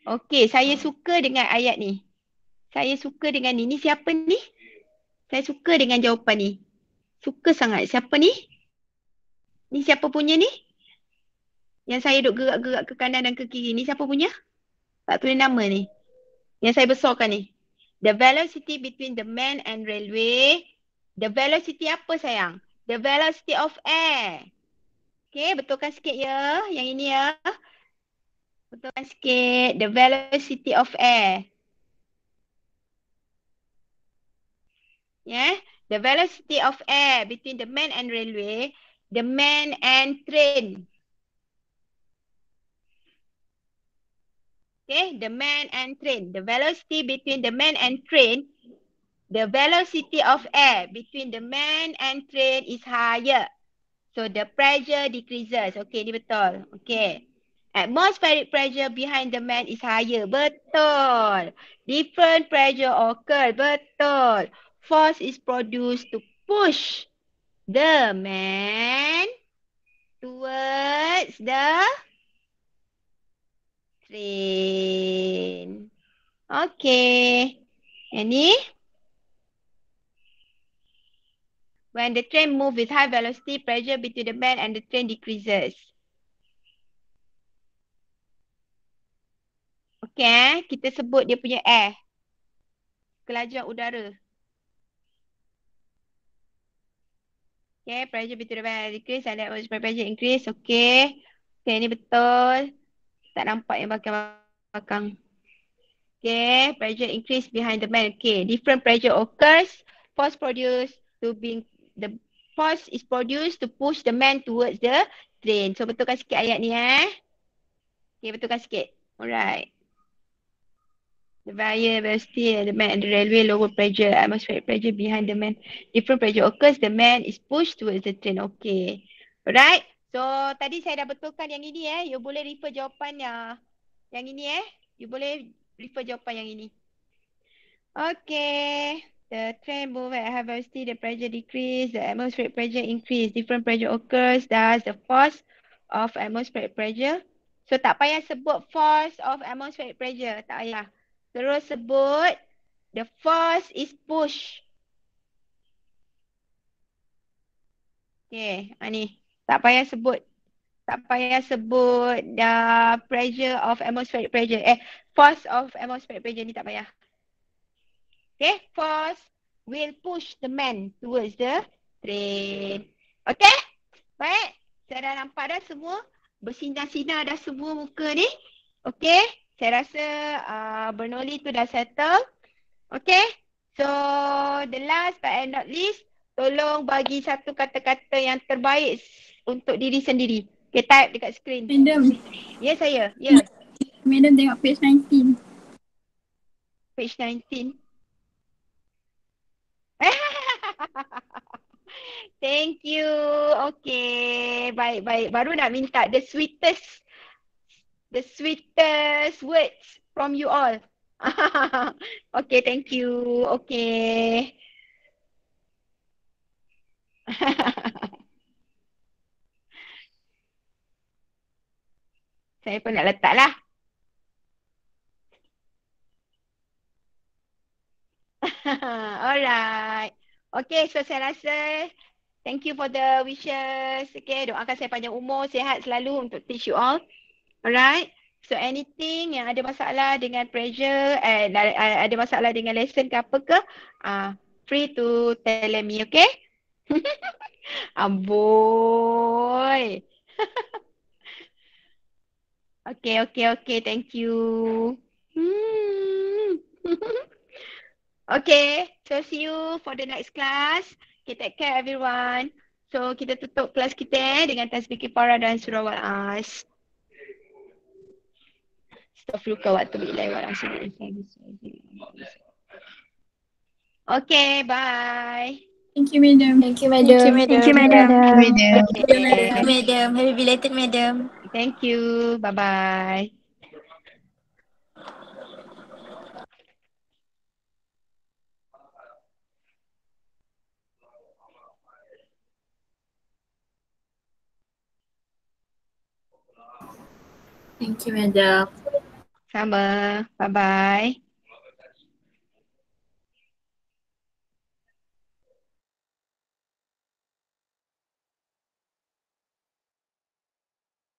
Okay, saya suka dengan ayat ni. Saya suka dengan ni. Ni siapa ni? Saya suka dengan jawapan ni. Suka sangat. Siapa ni? Ni siapa punya ni? Yang saya duk gerak-gerak ke kanan dan ke kiri. Ni siapa punya? Tak tulis nama ni. Yang saya besarkan ni. The velocity between the man and railway. The velocity apa sayang? The velocity of air. Okay, betulkan sikit ya. Yang ini ya. Betulkan sikit. The velocity of air. Yeah. The velocity of air between the man and railway. The man and train. Okay, the man and train. The velocity between the man and train. The velocity of air between the man and train is higher. So the pressure decreases. Okay, ni betul. Okay. Atmospheric pressure behind the man is higher. Betul. Different pressure occur. Betul. Force is produced to push the man towards the train. Okay. Yang ni. When the train moves with high velocity, pressure between the man and the train decreases. Okay, kita sebut dia punya air. Kelajuan udara. Okay, pressure between the man and the decrease and the atmospheric pressure increase. Okay. Okay, ni betul. Tak nampak yang belakang. Okay, pressure increase behind the man. Okay, different pressure occurs. Force produced to be the force is produced to push the man towards the train. So betulkan sikit ayat ni Okay, betulkan sikit. Alright. The higher velocity and the man and the railway lower pressure, atmospheric pressure behind the man. Different pressure occurs, the man is pushed towards the train. Okay. Alright. So tadi saya dah betulkan yang ini You boleh refer jawapannya. Yang ini You boleh refer jawapan yang ini. Okay. The train move at high velocity, the pressure decrease, the atmospheric pressure increase. Different pressure occurs, thus the force of atmospheric pressure. So tak payah sebut force of atmospheric pressure. Tak payah. Terus sebut the force is push. Okay, ni. Tak payah sebut. Tak payah sebut the pressure of atmospheric pressure. Force of atmospheric pressure ni tak payah. Okay, force will push the man towards the train. Okay, baik. Saya dah nampak dah semua bersinar-sinar dah semua muka ni. Okay, saya rasa Bernoulli tu dah settle. Okay, so the last but not least, tolong bagi satu kata-kata yang terbaik untuk diri sendiri. Okay, type dekat skrin. Madam, Ya saya, ya. Madam tengok page 19. Page 19. Thank you. Okay, baik-baik. Baru nak minta the sweetest words from you all. Okay, thank you. Okay. Saya pun nak letak lah. Alright. Okay, so saya rasa thank you for the wishes. Okay, doakan saya panjang umur, sihat selalu untuk teach you all. Alright. So anything yang ada masalah dengan pressure, ada masalah dengan lesson ke apa ke, free to tell me, okay? Amboi. Okay, thank you. Okay, so see you for the next class. Okay, take care everyone. So kita tutup kelas kita dengan tasbih kifarah dan surah Wal-As. Astaghfirullah wa atubu ilaih wa Okay, bye. Thank you, Madam. Thank you, Madam. Thank you, madam. Okay. Madam. Happy belated, Madam. Thank you. Bye-bye. Thank you, madam. Sama. Bye-bye.